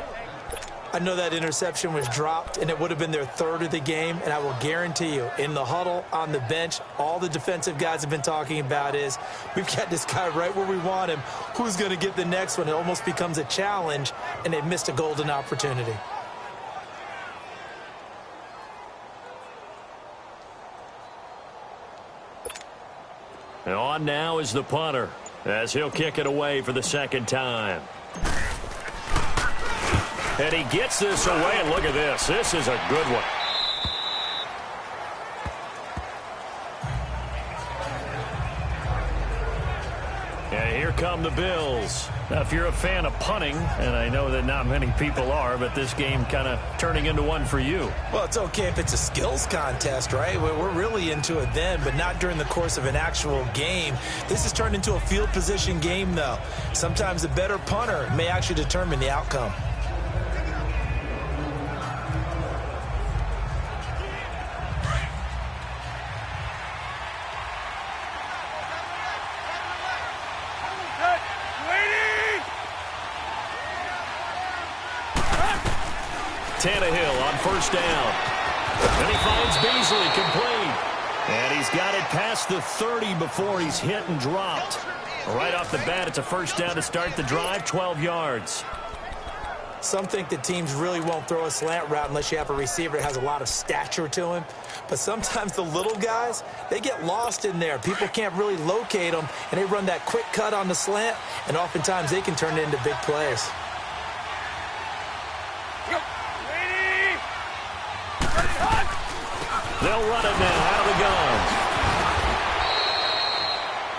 I know that interception was dropped, and it would have been their third of the game, and I will guarantee you, in the huddle, on the bench, all the defensive guys have been talking about is, we've got this guy right where we want him. Who's going to get the next one? It almost becomes a challenge, and they've missed a golden opportunity. And on now is the punter, as he'll kick it away for the second time. And he gets this away, and look at this. This is a good one. And here come the Bills. Now, if you're a fan of punting, and I know that not many people are, but this game kind of turning into one for you. Well, it's okay if it's a skills contest, right? We're really into it then, but not during the course of an actual game. This has turned into a field position game, though. Sometimes a better punter may actually determine the outcome. Tannehill on first down. And he finds Beasley complete. And he's got it past the 30 before he's hit and dropped. Right off the bat, it's a first down to start the drive, 12 yards. Some think that teams really won't throw a slant route unless you have a receiver that has a lot of stature to him. But sometimes the little guys, they get lost in there. People can't really locate them, and they run that quick cut on the slant, and oftentimes they can turn it into big plays. They'll run it now out of the gun.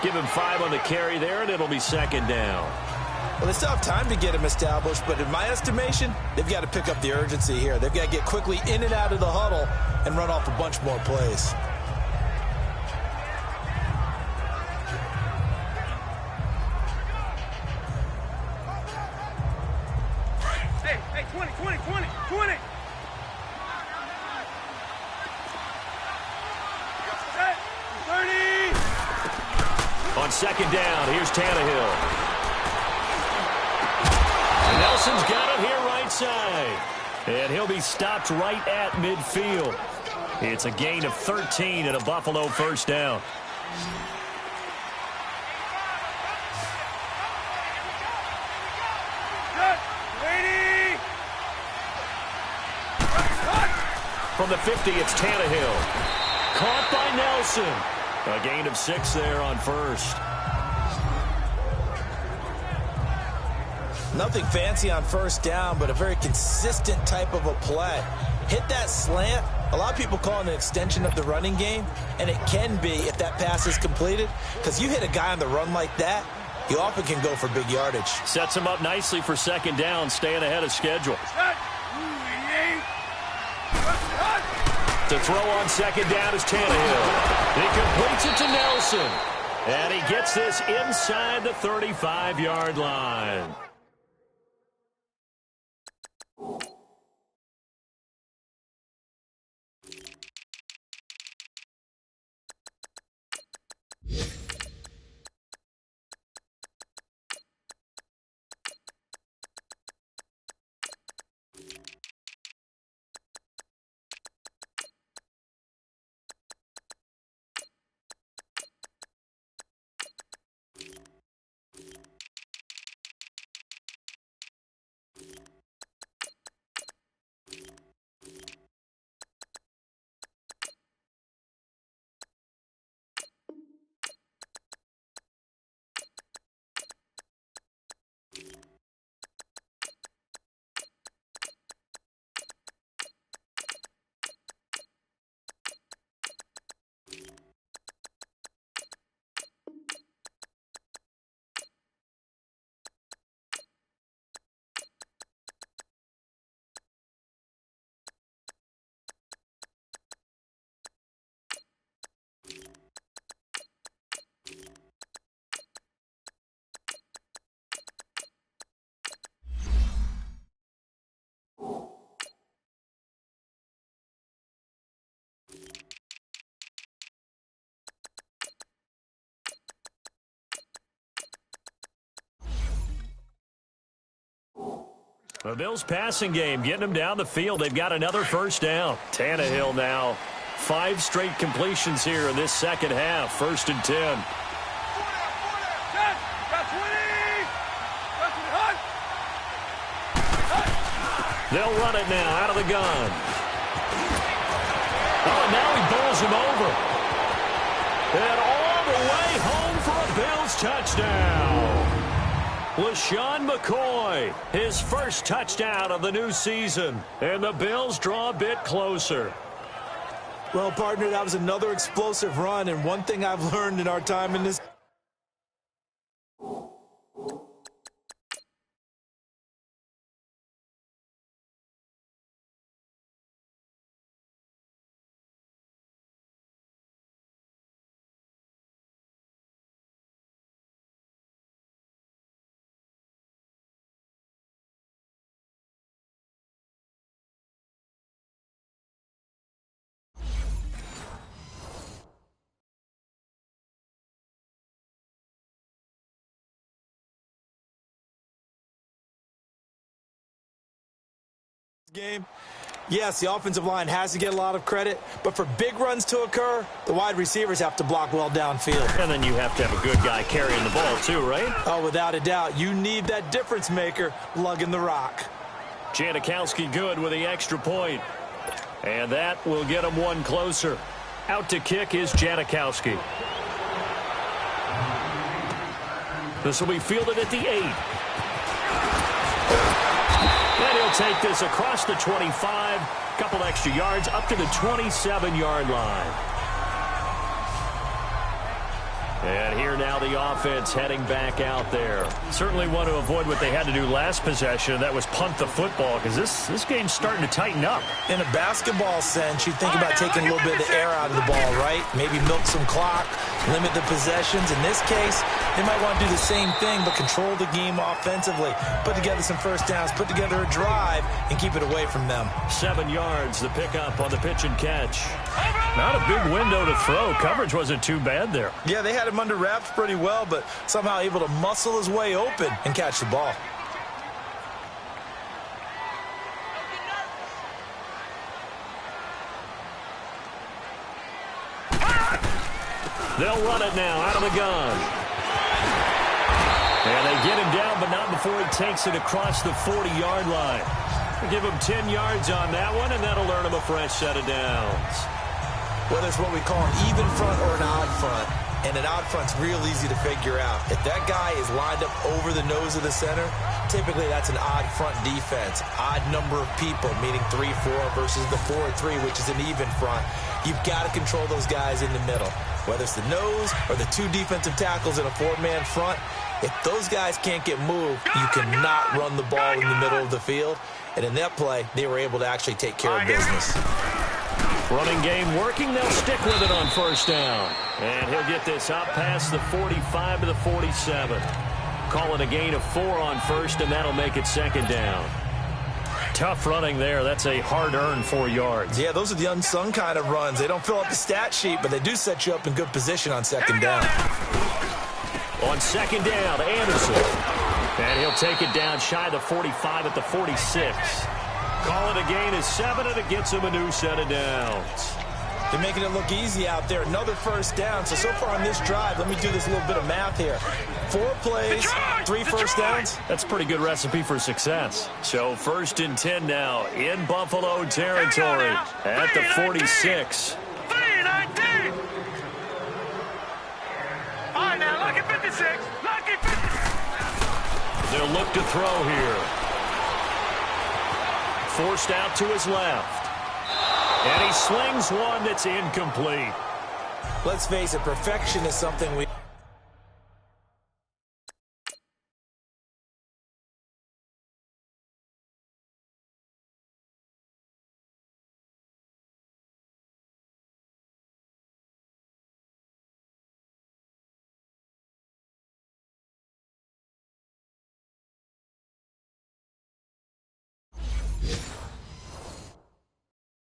Give him 5 on the carry there, and it'll be second down. Well, they still have time to get him established, but in my estimation, they've got to pick up the urgency here. They've got to get quickly in and out of the huddle and run off a bunch more plays. Hey, 20, 20, 20, 20. On second down, here's Tannehill. Nelson's got it here right side. And he'll be stopped right at midfield. It's a gain of 13 and a Buffalo first down. From the 50, it's Tannehill. Caught by Nelson. A gain of 6 there on first. Nothing fancy on first down, but a very consistent type of a play. Hit that slant. A lot of people call it an extension of the running game, and it can be if that pass is completed, because you hit a guy on the run like that, you often can go for big yardage. Sets him up nicely for second down, staying ahead of schedule. To throw on second down is Tannehill. He completes it to Nelson. And he gets this inside the 35-yard line. The Bills passing game, getting them down the field. They've got another first down. Tannehill now. 5 straight completions here in this second half. 1st and 10. They'll run it now out of the gun. Oh, and now he bowls him over. And all the way home for a Bills touchdown. LaShawn McCoy, his first touchdown of the new season. And the Bills draw a bit closer. Well, partner, that was another explosive run, and one thing I've learned in our time in this game. Yes, the offensive line has to get a lot of credit, but for big runs to occur, the wide receivers have to block well downfield. And then you have to have a good guy carrying the ball too, right? Oh, without a doubt. You need that difference maker lugging the rock. Janikowski good with the extra point. And that will get him one closer. Out to kick is Janikowski. This will be fielded at the 8. And he'll take this across the 25, couple extra yards up to the 27-yard line. And here now the offense heading back out there. Certainly want to avoid what they had to do last possession. That was punt the football, because this game's starting to tighten up. In a basketball sense, you think about taking a little bit of the air out of the ball, right? Maybe milk some clock, limit the possessions. In this case, they might want to do the same thing, but control the game offensively. Put together some first downs, put together a drive, and keep it away from them. 7 yards, the pickup on the pitch and catch. Not a big window to throw. Coverage wasn't too bad there. Yeah, they had him under wraps pretty well, but somehow able to muscle his way open and catch the ball. They'll run it now out of the gun. And they get him down, but not before he takes it across the 40-yard line. We'll give him 10 yards on that one, and that'll earn him a fresh set of downs. Whether it's what we call an even front or an odd front, and an odd front's real easy to figure out. If that guy is lined up over the nose of the center, typically that's an odd front defense. Odd number of people, meaning 3-4 versus the 4-3, which is an even front. You've got to control those guys in the middle. Whether it's the nose or the 2 defensive tackles in a 4-man front, if those guys can't get moved, you cannot run the ball in the middle of the field. And in that play, they were able to actually take care of business. Running game working. They'll stick with it on first down. And he'll get this up past the 45 to the 47. Call it a gain of 4 on first, and that'll make it second down. Tough running there. That's a hard-earned 4 yards. Yeah, those are the unsung kind of runs. They don't fill up the stat sheet, but they do set you up in good position on second down. On second down, Anderson. And he'll take it down shy of the 45 at the 46. Call it a gain of 7, and it gets him a new set of downs. They're making it look easy out there. Another first down. So far on this drive, let me do this little bit of math here. 4 plays, 3 first downs. That's a pretty good recipe for success. So 1st and 10 now in Buffalo territory at the 46. 3-19. All right, now, lucky 56. Lucky 56. They'll look to throw here. Forced out to his left. And he slings one that's incomplete. Let's face it, perfection is something we...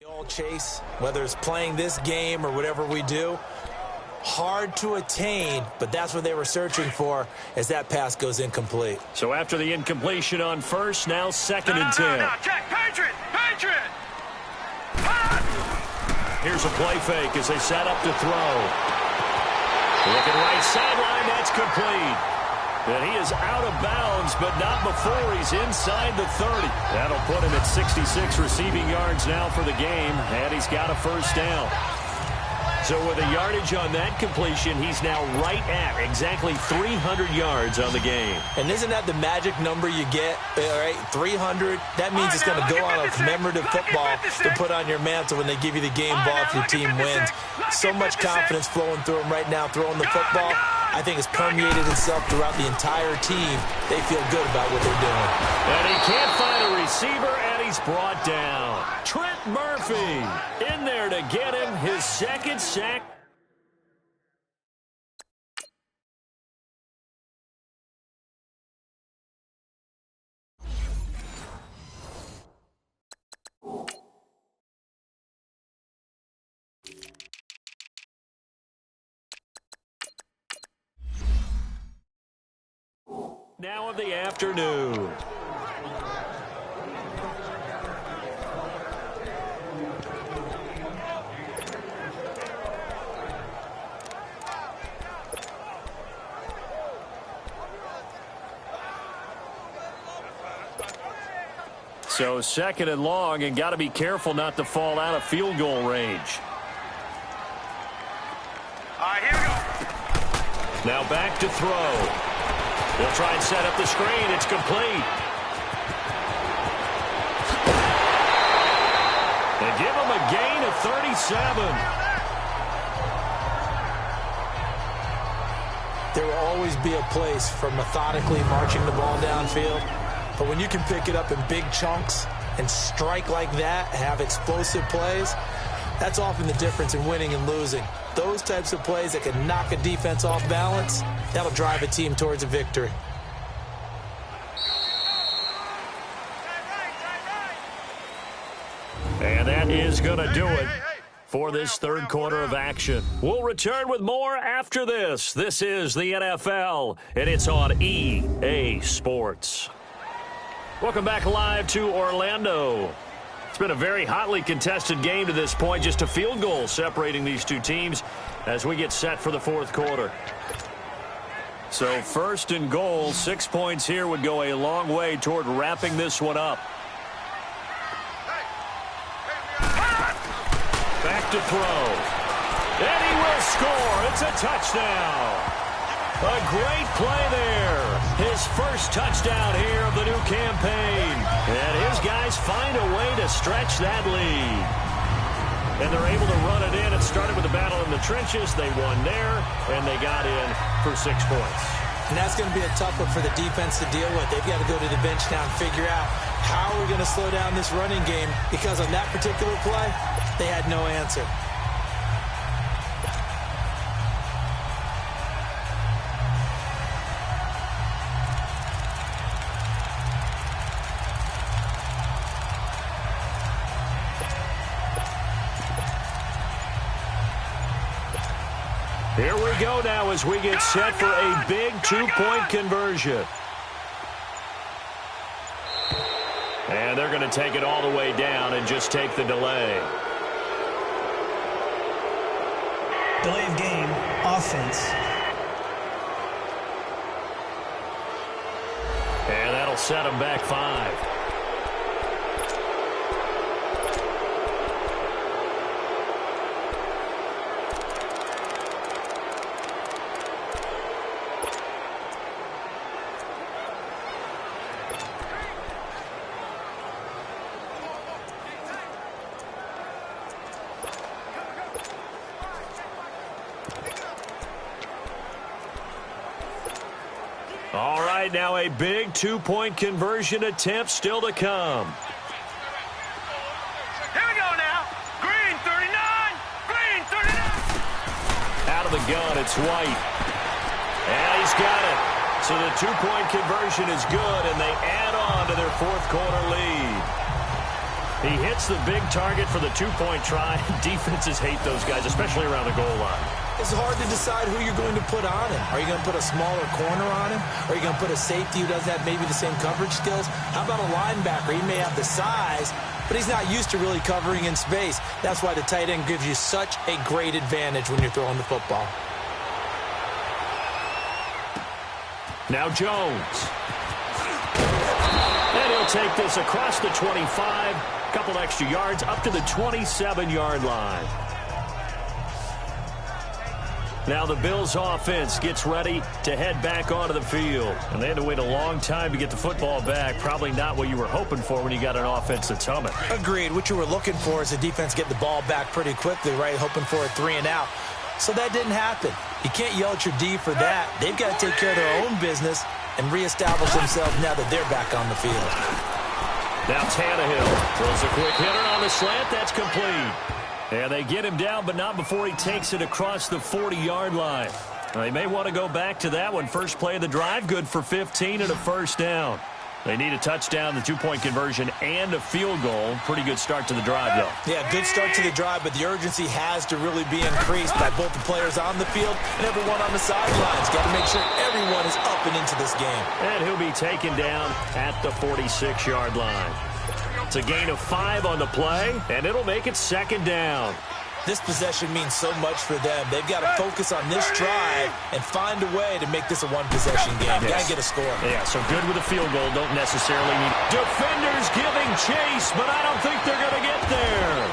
all chase, whether it's playing this game or whatever we do. hard to attain, but that's what they were searching for as that pass goes incomplete. So after the incompletion on first, now second and 10. No, check, Patriot! Patriot! Here's a play fake as they set up to throw. Looking right sideline, that's complete. And he is out of bounds, but not before he's inside the 30. That'll put him at 66 receiving yards now for the game, and he's got a first down. So with the yardage on that completion, he's now right at exactly 300 yards on the game. And isn't that the magic number you get, right? 300. That means it's going to go on a commemorative football to put on your mantle when they give you the game ball if your team wins. So much confidence flowing through him right now, throwing the football. I think it's permeated itself throughout the entire team. They feel good about what they're doing. And he can't find a receiver, and he's brought down. Trent Murphy in there to get him his second sack. Now of the afternoon. So second and long, and got to be careful not to fall out of field goal range. All right, here we go. Now back to throw. They'll try and set up the screen. It's complete. They give him a gain of 37. There will always be a place for methodically marching the ball downfield. But when you can pick it up in big chunks and strike like that, have explosive plays, that's often the difference in winning and losing. Those types of plays that can knock a defense off balance, that'll drive a team towards a victory. And that is going to do it for this third quarter of action. We'll return with more after this. This is the NFL, and it's on EA Sports. Welcome back live to Orlando. It's been a very hotly contested game to this point. Just a field goal separating these two teams as we get set for the fourth quarter. So first and goal, 6 points here would go a long way toward wrapping this one up. Back to throw. And he will score. It's a touchdown. A great play there. His first touchdown here of the new campaign. And his guys find a way to stretch that lead. And they're able to run it in. It started with a battle in the trenches. They won there, and they got in for 6 points. And that's going to be a tough one for the defense to deal with. They've got to go to the bench now and figure out how are we going to slow down this running game, because on that particular play, they had no answer. Here we go now as we get set for a big two-point conversion. And they're going to take it all the way down and just take the delay. Delay of game, offense. And that'll set them back 5. All right, now a big two-point conversion attempt still to come. Here we go now. Green 39. Green 39. Out of the gun, it's White. And he's got it. So the two-point conversion is good, and they add on to their fourth quarter lead. He hits the big target for the two-point try. Defenses hate those guys, especially around the goal line. It's hard to decide who you're going to put on him. Are you going to put a smaller corner on him? Or are you going to put a safety who doesn't have maybe the same coverage skills? How about a linebacker? He may have the size, but he's not used to really covering in space. That's why the tight end gives you such a great advantage when you're throwing the football. Now Jones. And he'll take this across the 25. Couple extra yards up to the 27-yard line. Now the Bills offense gets ready to head back onto the field. And they had to wait a long time to get the football back. Probably not what you were hoping for when you got an offense that's humming. Agreed. What you were looking for is the defense get the ball back pretty quickly, right? Hoping for a 3-and-out. So that didn't happen. You can't yell at your D for that. They've got to take care of their own business and reestablish themselves now that they're back on the field. Now Tannehill throws a quick hitter on the slant. That's complete. And they get him down, but not before he takes it across the 40-yard line. They may want to go back to that one. First play of the drive, good for 15 and a first down. They need a touchdown, the two-point conversion, and a field goal. Pretty good start to the drive, though. Yeah, good start to the drive, but the urgency has to really be increased by both the players on the field and everyone on the sidelines. Got to make sure everyone is up and into this game. And he'll be taken down at the 46-yard line. It's a gain of 5 on the play, and it'll make it second down. This possession means so much for them. They've got to focus on this drive and find a way to make this a one-possession game. Yes. Got to get a score. Yeah, so good with a field goal. Don't necessarily need defenders giving chase, but I don't think they're going to get there.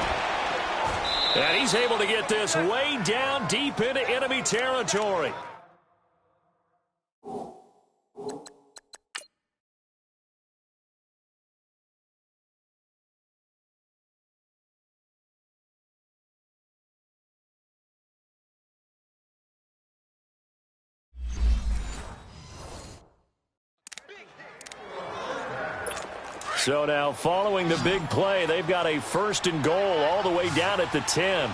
And he's able to get this way down deep into enemy territory. So now, following the big play, they've got a first and goal all the way down at the 10.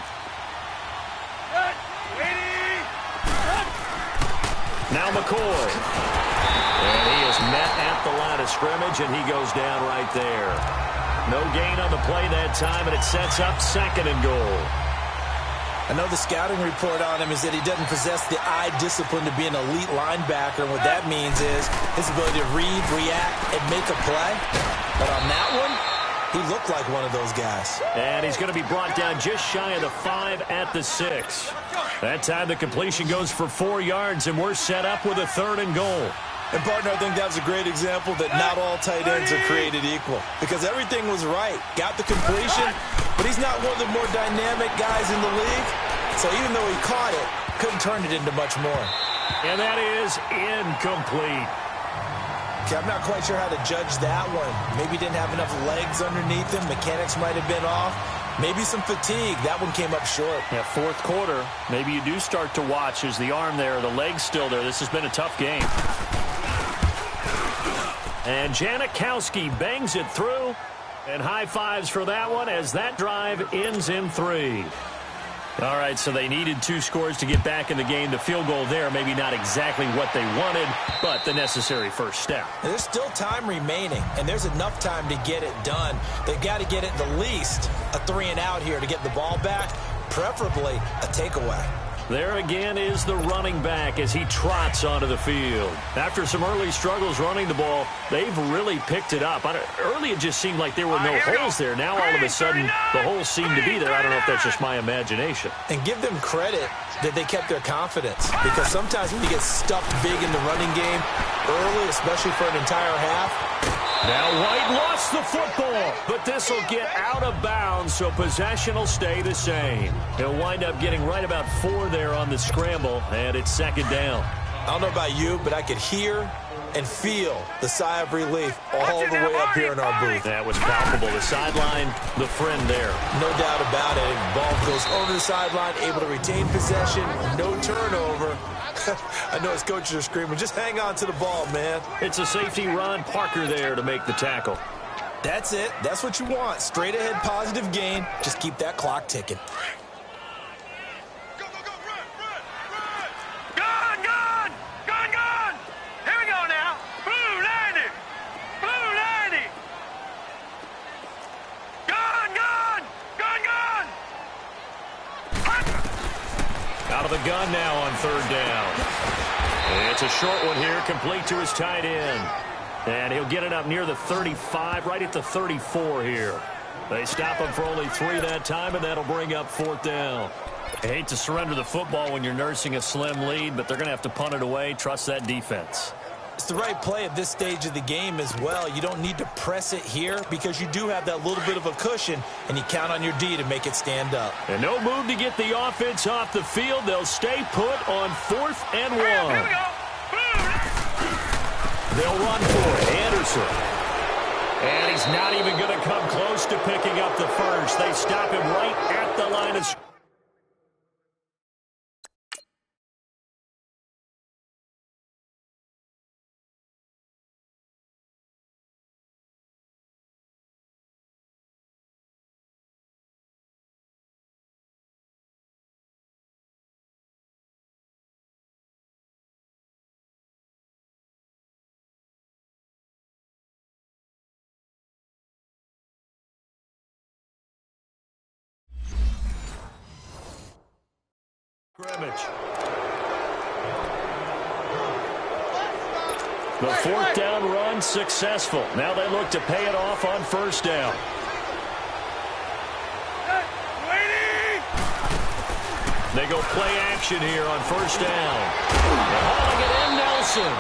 Now McCoy. And he is met at the line of scrimmage, and he goes down right there. No gain on the play that time, and it sets up second and goal. I know the scouting report on him is that he doesn't possess the eye discipline to be an elite linebacker, and what that means is his ability to read, react, and make a play. But on that one, he looked like one of those guys. And he's going to be brought down just shy of the 5 at the 6. That time the completion goes for 4 yards, and we're set up with a third and goal. And, partner, I think that was a great example that not all tight ends are created equal. Because everything was right. Got the completion, but he's not one of the more dynamic guys in the league. So even though he caught it, couldn't turn it into much more. And that is incomplete. Okay, I'm not quite sure how to judge that one. Maybe he didn't have enough legs underneath him. Mechanics might have been off. Maybe some fatigue. That one came up short. Yeah, fourth quarter. Maybe you do start to watch as the arm there, the leg's still there. This has been a tough game. And Janikowski bangs it through. And high fives for that one as that drive ends in 3. All right, so they needed 2 scores to get back in the game. The field goal there, maybe not exactly what they wanted, but the necessary first step. And there's still time remaining, and there's enough time to get it done. They've got to get it the least a 3-and-out here to get the ball back, preferably a takeaway. There again is the running back as he trots onto the field. After some early struggles running the ball, they've really picked it up. Early it just seemed like there were no holes there. Now all of a sudden the holes seem to be there. I don't know if that's just my imagination. And give them credit that they kept their confidence. Because sometimes when you get stuffed big in the running game early, especially for an entire half. Now White lost the football, but this will get out of bounds, so possession will stay the same. He'll wind up getting right about 4 there on the scramble, and it's second down. I don't know about you, but I could hear and feel the sigh of relief all the way up here in our booth. That was palpable. The sideline, the friend there. No doubt about it. Ball goes over the sideline, able to retain possession, no turnover. I know his coaches are screaming, just hang on to the ball, man. It's a safety, Ron Parker there to make the tackle. That's it. That's what you want. Straight ahead, positive gain. Just keep that clock ticking. Go! gun now on third down. It's a short one here, complete to his tight end. And he'll get it up near the 35, right at the 34 here. They stop him for only 3 that time, and that'll bring up fourth down. I hate to surrender the football when you're nursing a slim lead, but they're going to have to punt it away. Trust that defense. It's the right play at this stage of the game as well. You don't need to press it here because you do have that little bit of a cushion, and you count on your D to make it stand up. And no move to get the offense off the field. They'll stay put on 4th and 1. Here we go. They'll run for it. Anderson. And he's not even going to come close to picking up the first. They stop him right at the line of scrimmage. The 4th down run successful. Now they look to pay it off on first down. They go play action here on first down. They're hauling it in, Nelson.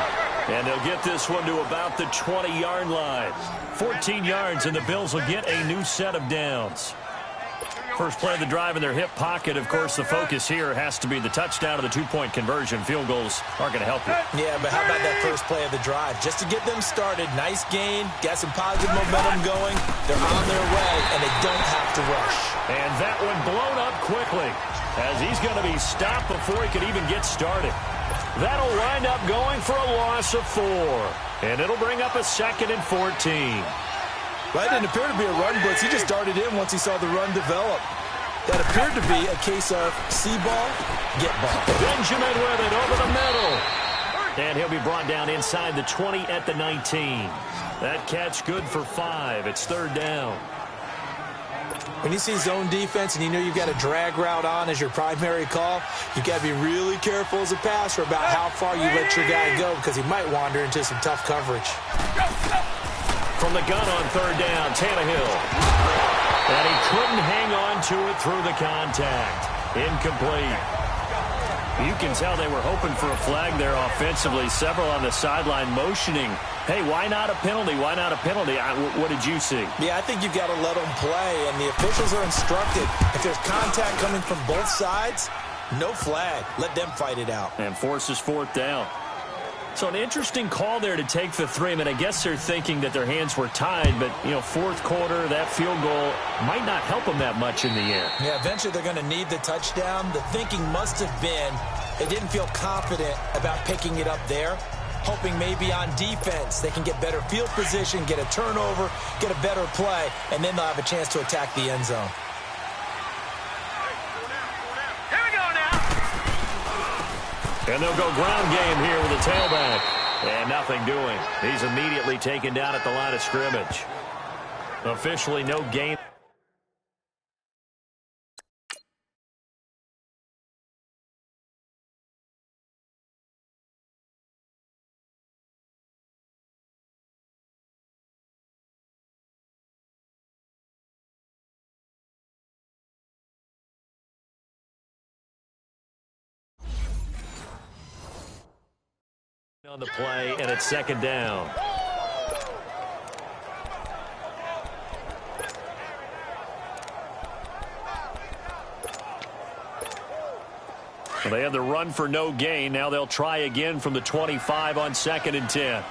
And they'll get this one to about the 20-yard line. 14 yards, and the Bills will get a new set of downs. First play of the drive in their hip pocket. Of course, the focus here has to be the touchdown of the 2-point conversion. Field goals aren't going to help you. Yeah, but how about that first play of the drive? Just to get them started, nice gain, got some positive momentum going. They're on their way, and they don't have to rush. And that one blown up quickly as he's going to be stopped before he could even get started. That'll wind up going for a loss of 4. And it'll bring up a 2nd and 14. Well, that didn't appear to be a run blitz. He just darted in once he saw the run develop. That appeared to be a case of see ball, get ball. Benjamin with it over the middle. And he'll be brought down inside the 20 at the 19. That catch good for 5. It's third down. When you see zone defense and you know you've got a drag route on as your primary call, you've got to be really careful as a passer about how far you let your guy go because he might wander into some tough coverage. From the gun on third down, Tannehill. And he couldn't hang on to it through the contact. Incomplete. You can tell they were hoping for a flag there offensively. Several on the sideline motioning. Hey, why not a penalty? Why not a penalty? What did you see? Yeah, I think you've got to let them play, and the officials are instructed. If there's contact coming from both sides, no flag. Let them fight it out. And forces fourth down. So an interesting call there to take the 3. I mean, I guess they're thinking that their hands were tied, but, you know, fourth quarter, that field goal might not help them that much in the end. Yeah, eventually they're going to need the touchdown. The thinking must have been they didn't feel confident about picking it up there, hoping maybe on defense they can get better field position, get a turnover, get a better play, and then they'll have a chance to attack the end zone. And they'll go ground game here with a tailback. And nothing doing. He's immediately taken down at the line of scrimmage. Officially no gain. On the play, and it's second down. Well, they had the run for no gain. Now they'll try again from the 25 on 2nd and 10.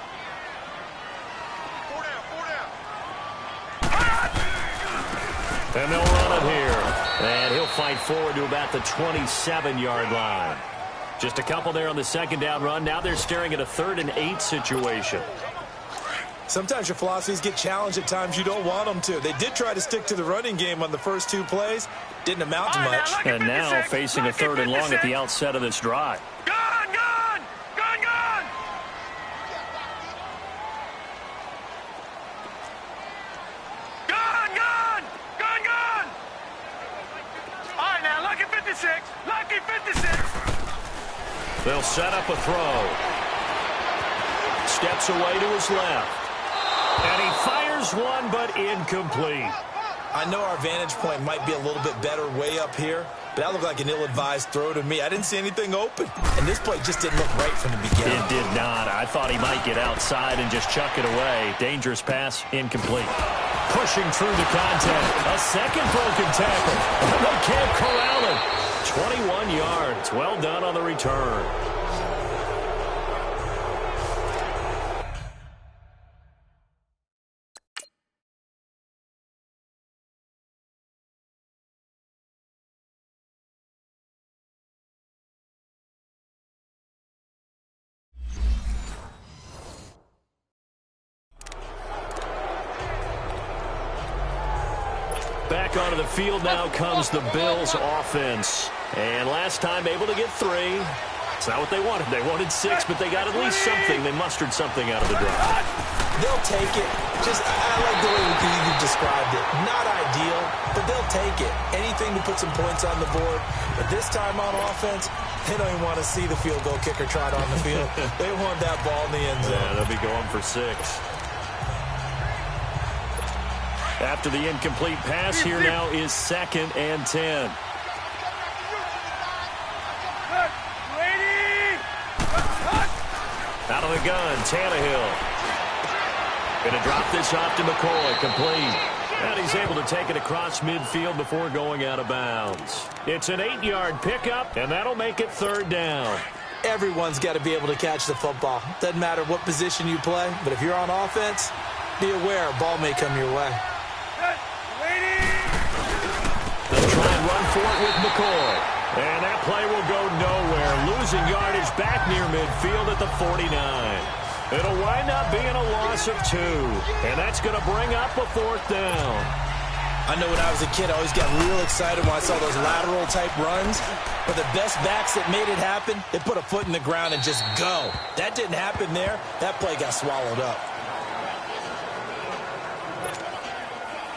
And they'll run it here. And he'll fight forward to about the 27-yard line. Just a couple there on the second down run. Now they're staring at a 3rd and 8 situation. Sometimes your philosophies get challenged at times you don't want them to. They did try to stick to the running game on the first 2 plays. Didn't amount to much. And now facing a 3rd and long at the outset of this drive. Gone, gone! Gone, gone! Gone, gone! Gone, gone! All right, now, lucky 56. Lucky 56. They'll set up a throw. Steps away to his left. And he fires one, but incomplete. I know our vantage point might be a little bit better way up here, but that looked like an ill-advised throw to me. I didn't see anything open, and this play just didn't look right from the beginning. It did not. I thought he might get outside and just chuck it away. Dangerous pass, incomplete. Pushing through the contact. A second broken tackle. They can't corral him. 21 yards. Well done on the return. Back onto the field now comes the Bills offense. And last time able to get 3. It's not what they wanted. They wanted 6, but they got at least something. They mustered something out of the drive. They'll take it. I like the way you described it. Not ideal, but they'll take it. Anything to put some points on the board. But this time on offense, they don't even want to see the field goal kicker trot on the field. They want that ball in the end zone. Yeah, they'll be going for 6. After the incomplete pass, here now is 2nd and 10. Out of the gun, Tannehill. Going to drop this off to McCoy, complete. And he's able to take it across midfield before going out of bounds. It's an 8-yard pickup, and that'll make it 3rd down. Everyone's got to be able to catch the football. Doesn't matter what position you play, but if you're on offense, be aware a ball may come your way. They'll try and run for it with McCoy. And that play will go nowhere. Losing yardage back near midfield at the 49. It'll wind up being a loss of 2. And that's going to bring up a 4th down. I know when I was a kid, I always got real excited when I saw those lateral-type runs. But the best backs that made it happen, they put a foot in the ground and just go. That didn't happen there. That play got swallowed up.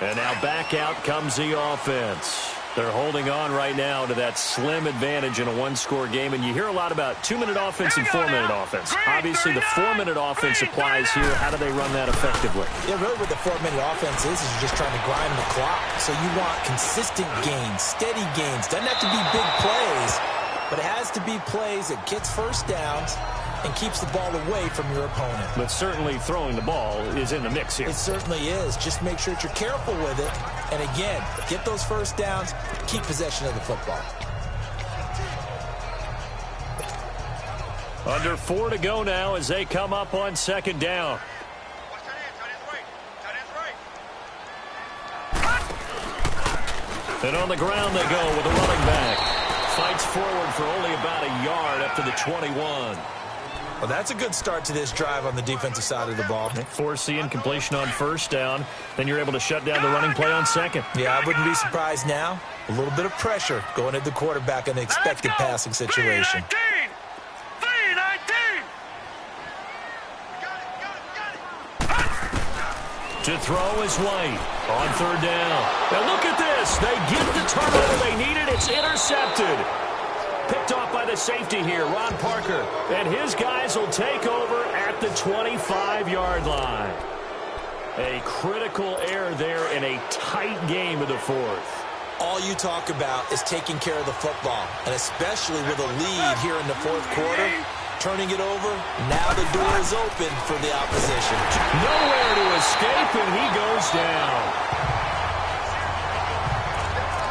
And now back out comes the offense. They're holding on right now to that slim advantage in a 1-score game. And you hear a lot about 2-minute offense and 4-minute offense. Obviously, the 4-minute offense applies here. How do they run that effectively? Yeah, really what the 4-minute offense is you're just trying to grind the clock. So you want consistent gains, steady gains. Doesn't have to be big plays, but it has to be plays that gets first downs and keeps the ball away from your opponent. But certainly throwing the ball is in the mix here. It certainly is. Just make sure that you're careful with it. And again, get those first downs, keep possession of the football. Under 4 to go now as they come up on 2nd down. And on the ground they go with a running back. Fights forward for only about a yard up to the 21. Well, that's a good start to this drive on the defensive side of the ball. Force the incompletion on 1st down. Then you're able to shut down the running play on 2nd. Yeah, I wouldn't be surprised now. A little bit of pressure going at the quarterback in the expected passing situation. 3-19. To throw is White on 3rd down. Now look at this. They get the turnover they needed. It's intercepted. Picked off by the safety here, Ron Parker. And his guys will take over at the 25-yard line. A critical error there in a tight game of the 4th. All you talk about is taking care of the football, and especially with a lead here in the 4th quarter, turning it over, now the door is open for the opposition. Nowhere to escape, and he goes down.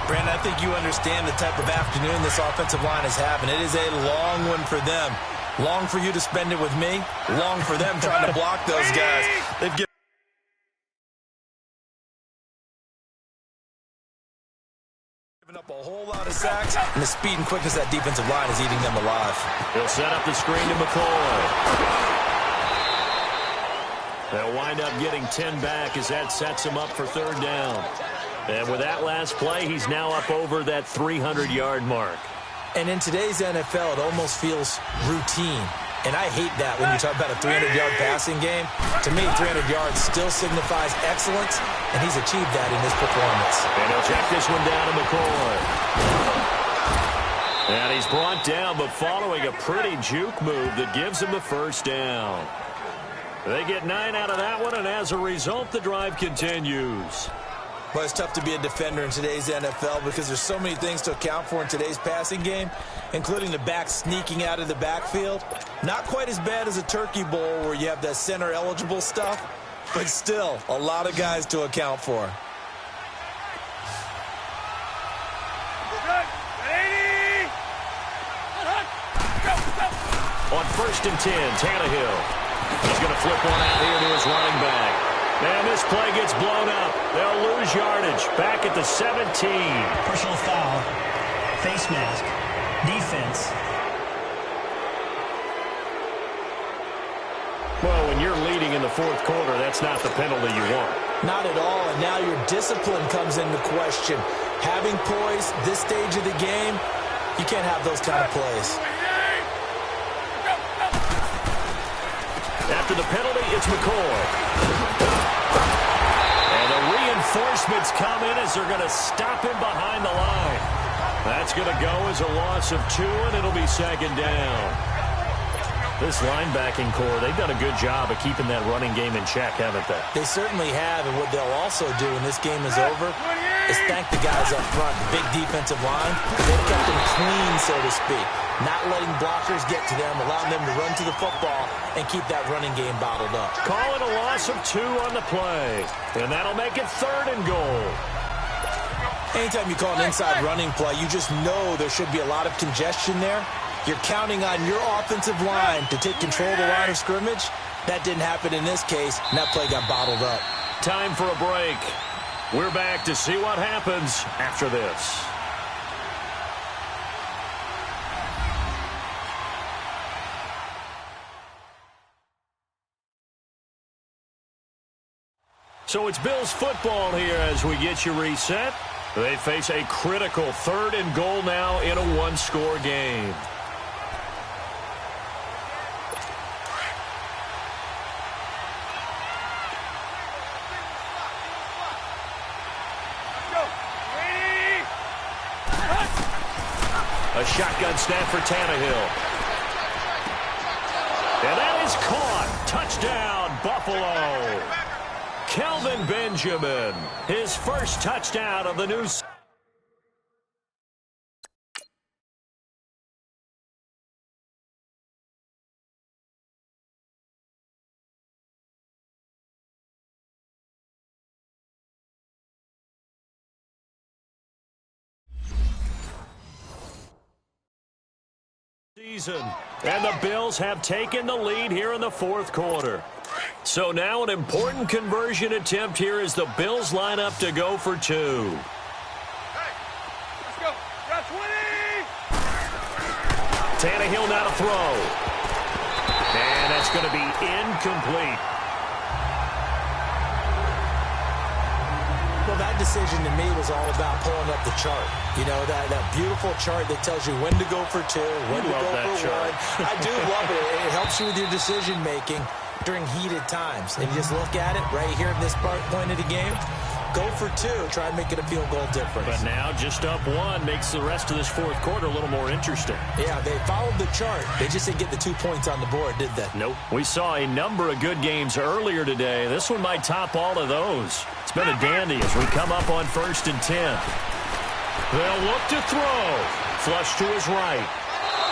Brandon, I think you understand the type of afternoon this offensive line is having. It is a long one for them. Long for you to spend it with me. Long for them trying to block those guys. They've given up a whole lot of sacks, and the speed and quickness of that defensive line is eating them alive. He'll set up the screen to McCoy. They'll wind up getting 10 back as that sets him up for 3rd down. And with that last play, he's now up over that 300-yard mark. And in today's NFL, it almost feels routine. And I hate that when you talk about a 300-yard passing game. To me, 300 yards still signifies excellence, and he's achieved that in his performance. And he'll check this one down to McCoy. And he's brought down, but following a pretty juke move that gives him the first down. They get 9 out of that one, and as a result, the drive continues. Well, it's tough to be a defender in today's NFL because there's so many things to account for in today's passing game, including the back sneaking out of the backfield. Not quite as bad as a turkey bowl where you have that center-eligible stuff, but still a lot of guys to account for. On 1st and 10, Tannehill. He's going to flip one out here to his running back. And this play gets blown up. They'll lose yardage. Back at the 17. Personal foul. Face mask. Defense. Well, when you're leading in the 4th quarter, that's not the penalty you want. Not at all, and now your discipline comes into question. Having poise this stage of the game, you can't have those kind of plays. After the penalty, it's McCoy. And the reinforcements come in as they're going to stop him behind the line. That's going to go as a loss of 2, and it'll be 2nd down. This linebacking core, they've done a good job of keeping that running game in check, haven't they? They certainly have, and what they'll also do when this game is over is thank the guys up front, the big defensive line. They've kept them clean, so to speak, not letting blockers get to them, allowing them to run to the football and keep that running game bottled up. Calling a loss of 2 on the play, and that'll make it 3rd and goal. Anytime you call an inside running play, you just know there should be a lot of congestion there. You're counting on your offensive line to take control of the line of scrimmage. That didn't happen in this case, and that play got bottled up. Time for a break. We're back to see what happens after this. So it's Bills football here as we get you reset. They face a critical 3rd and goal now in a 1-score game. A shotgun snap for Tannehill. And that is caught. Touchdown, Buffalo. Kelvin Benjamin, his first touchdown of the new season. And the Bills have taken the lead here in the 4th quarter. So now an important conversion attempt here as the Bills line up to go for 2. Hey, let's go. Got 20. Tannehill now to throw. And that's going to be incomplete. Well, that decision to me was all about pulling up the chart. You know, that beautiful chart that tells you when to go for 2, when to go for 1. I do love it. It helps you with your decision-making during heated times. And you just look at it right here at this point of the game. Go for 2. Try and make it a field goal difference. But now just up 1 makes the rest of this 4th quarter a little more interesting. Yeah, they followed the chart. They just didn't get the 2 points on the board, did they? Nope. We saw a number of good games earlier today. This one might top all of those. It's been a dandy as we come up on 1st and 10. They'll look to throw. Flush to his right.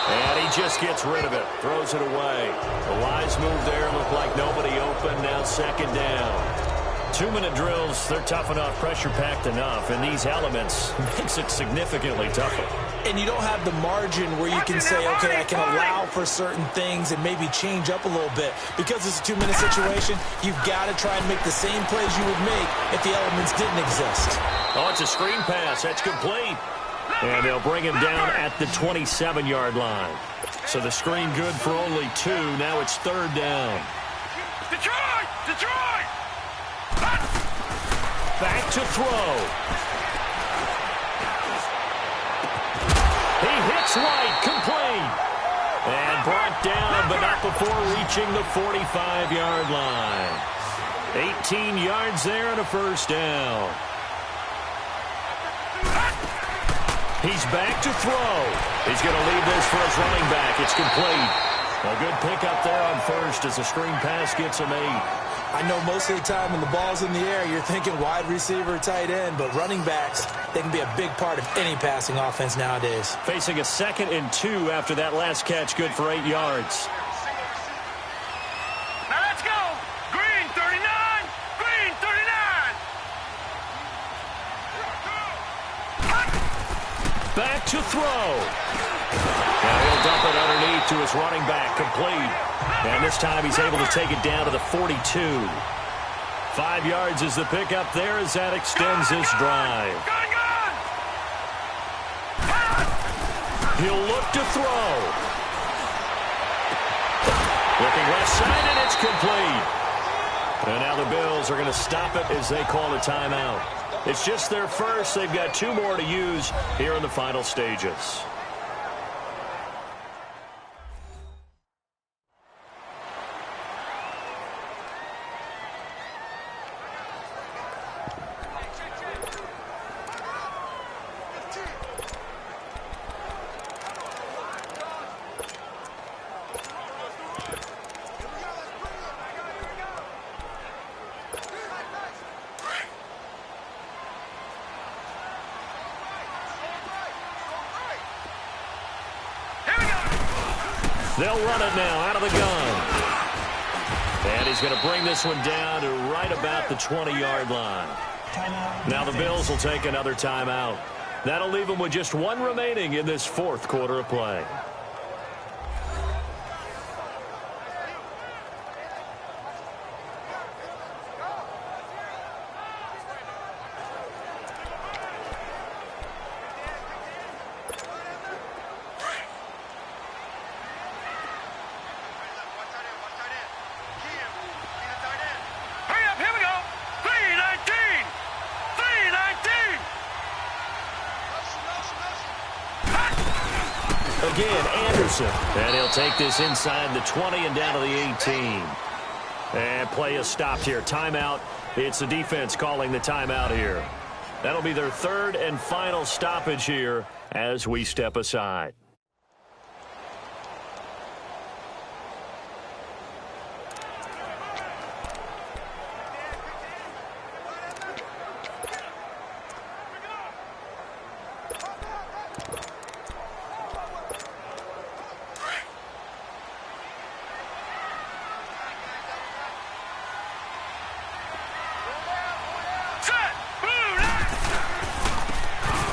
And he just gets rid of it. Throws it away. The wise move there. Looked like nobody open. Now 2nd down. 2-minute drills, they're tough enough, pressure-packed enough, and these elements makes it significantly tougher. And you don't have the margin where you can say, okay, I can allow for certain things and maybe change up a little bit. Because it's a 2-minute situation, you've got to try and make the same plays you would make if the elements didn't exist. Oh, it's a screen pass. That's complete. And they'll bring him down at the 27-yard line. So the screen good for only 2. Now it's 3rd down. Detroit! Detroit! Back to throw. He hits right, complete. And brought down, but not before reaching the 45-yard line. 18 yards there and a 1st down. He's back to throw. He's going to leave this for his running back. It's complete. A good pickup there on first as the screen pass gets him 8. I know most of the time when the ball's in the air, you're thinking wide receiver, tight end, but running backs, they can be a big part of any passing offense nowadays. Facing a 2nd and 2 after that last catch, good for 8 yards. Now let's go. Green 39. Green 39. Back to throw. Now he'll dump it underneath to his running back, complete. And this time he's able to take it down to the 42. 5 yards is the pickup there as that extends this drive. He'll look to throw. Looking left side, and it's complete. And now the Bills are going to stop it as they call a timeout. It's just their first. They've got 2 more to use here in the final stages. They'll run it now out of the gun. And he's going to bring this one down to right about the 20-yard line. Now the Bills will take another timeout. That'll leave them with just 1 remaining in this 4th quarter of play. Again, Anderson. And he'll take this inside the 20 and down to the 18. And play is stopped here. Timeout. It's the defense calling the timeout here. That'll be their 3rd and final stoppage here as we step aside.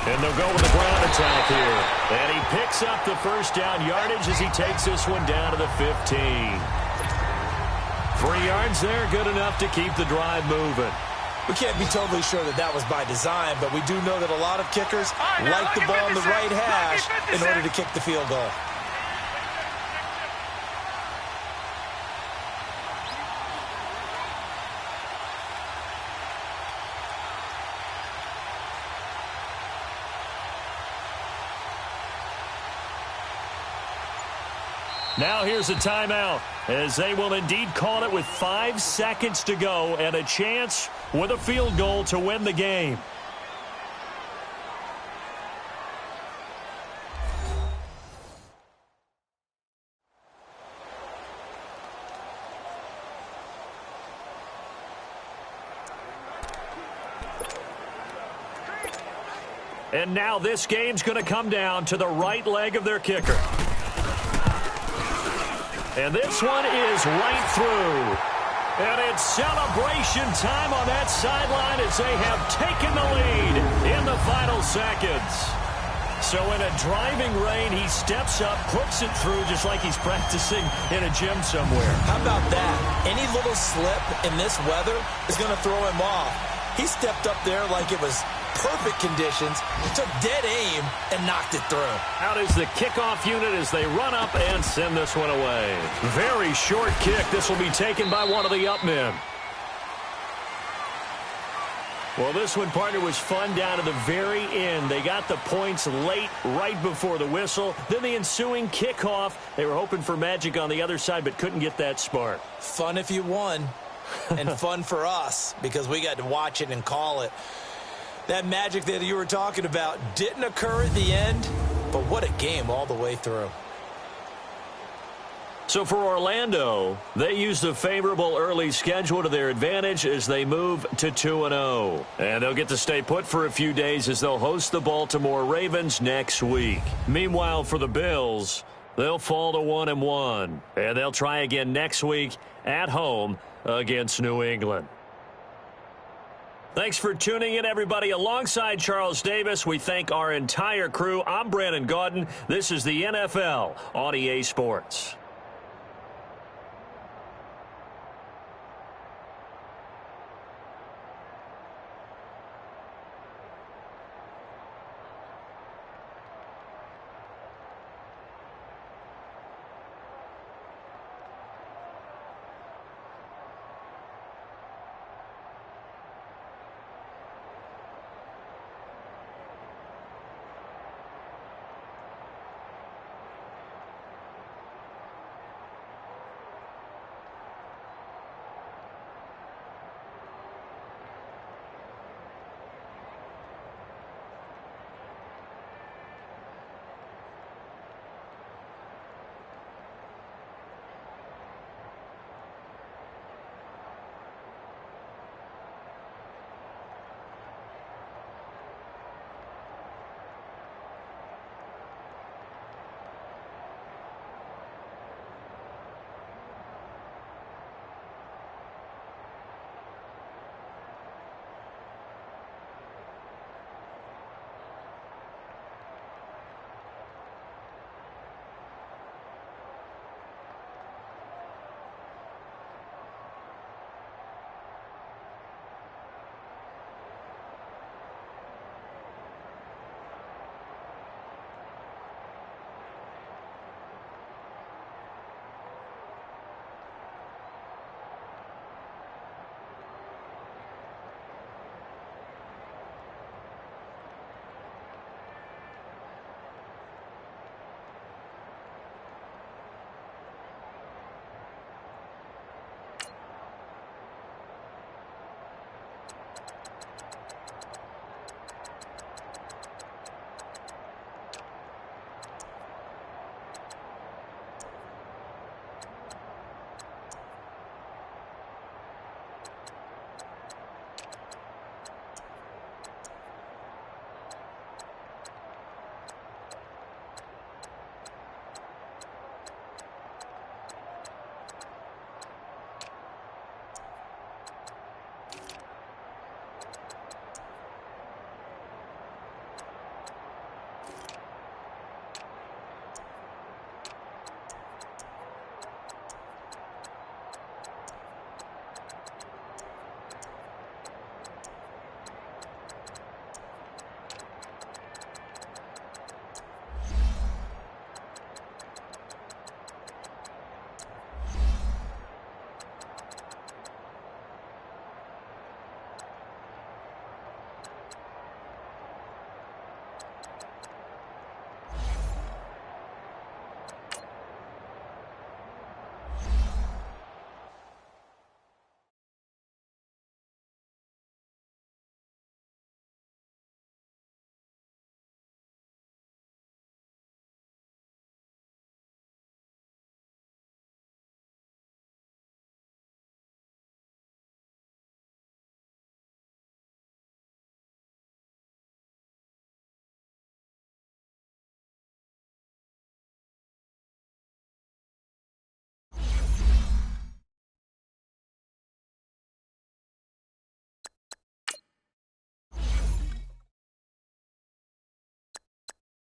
And they'll go with the ground attack here. And he picks up the first down yardage as he takes this one down to the 15. 3 yards there, good enough to keep the drive moving. We can't be totally sure that that was by design, but we do know that a lot of kickers like the ball in the right hash in order to kick the field goal. Now here's a timeout as they will indeed call it with 5 seconds to go and a chance with a field goal to win the game. And now this game's going to come down to the right leg of their kicker. And this one is right through. And it's celebration time on that sideline as they have taken the lead in the final seconds. So in a driving rain, he steps up, puts it through just like he's practicing in a gym somewhere. How about that? Any little slip in this weather is going to throw him off. He stepped up there like it was perfect conditions, took dead aim, and knocked it through. Out is the kickoff unit as they run up and send this one away. Very short kick. This will be taken by one of the up men. Well, this one, partner, was fun down to the very end. They got the points late, right before the whistle. Then the ensuing kickoff. They were hoping for magic on the other side, but couldn't get that spark. Fun if you won, and fun for us because we got to watch it and call it. That magic that you were talking about didn't occur at the end, but what a game all the way through. So for Orlando, they used a favorable early schedule to their advantage as they move to 2-0. And they'll get to stay put for a few days as they'll host the Baltimore Ravens next week. Meanwhile, for the Bills, they'll fall to 1-1. And they'll try again next week at home against New England. Thanks for tuning in, everybody. Alongside Charles Davis, we thank our entire crew. I'm Brandon Gaudin. This is the NFL on EA Sports.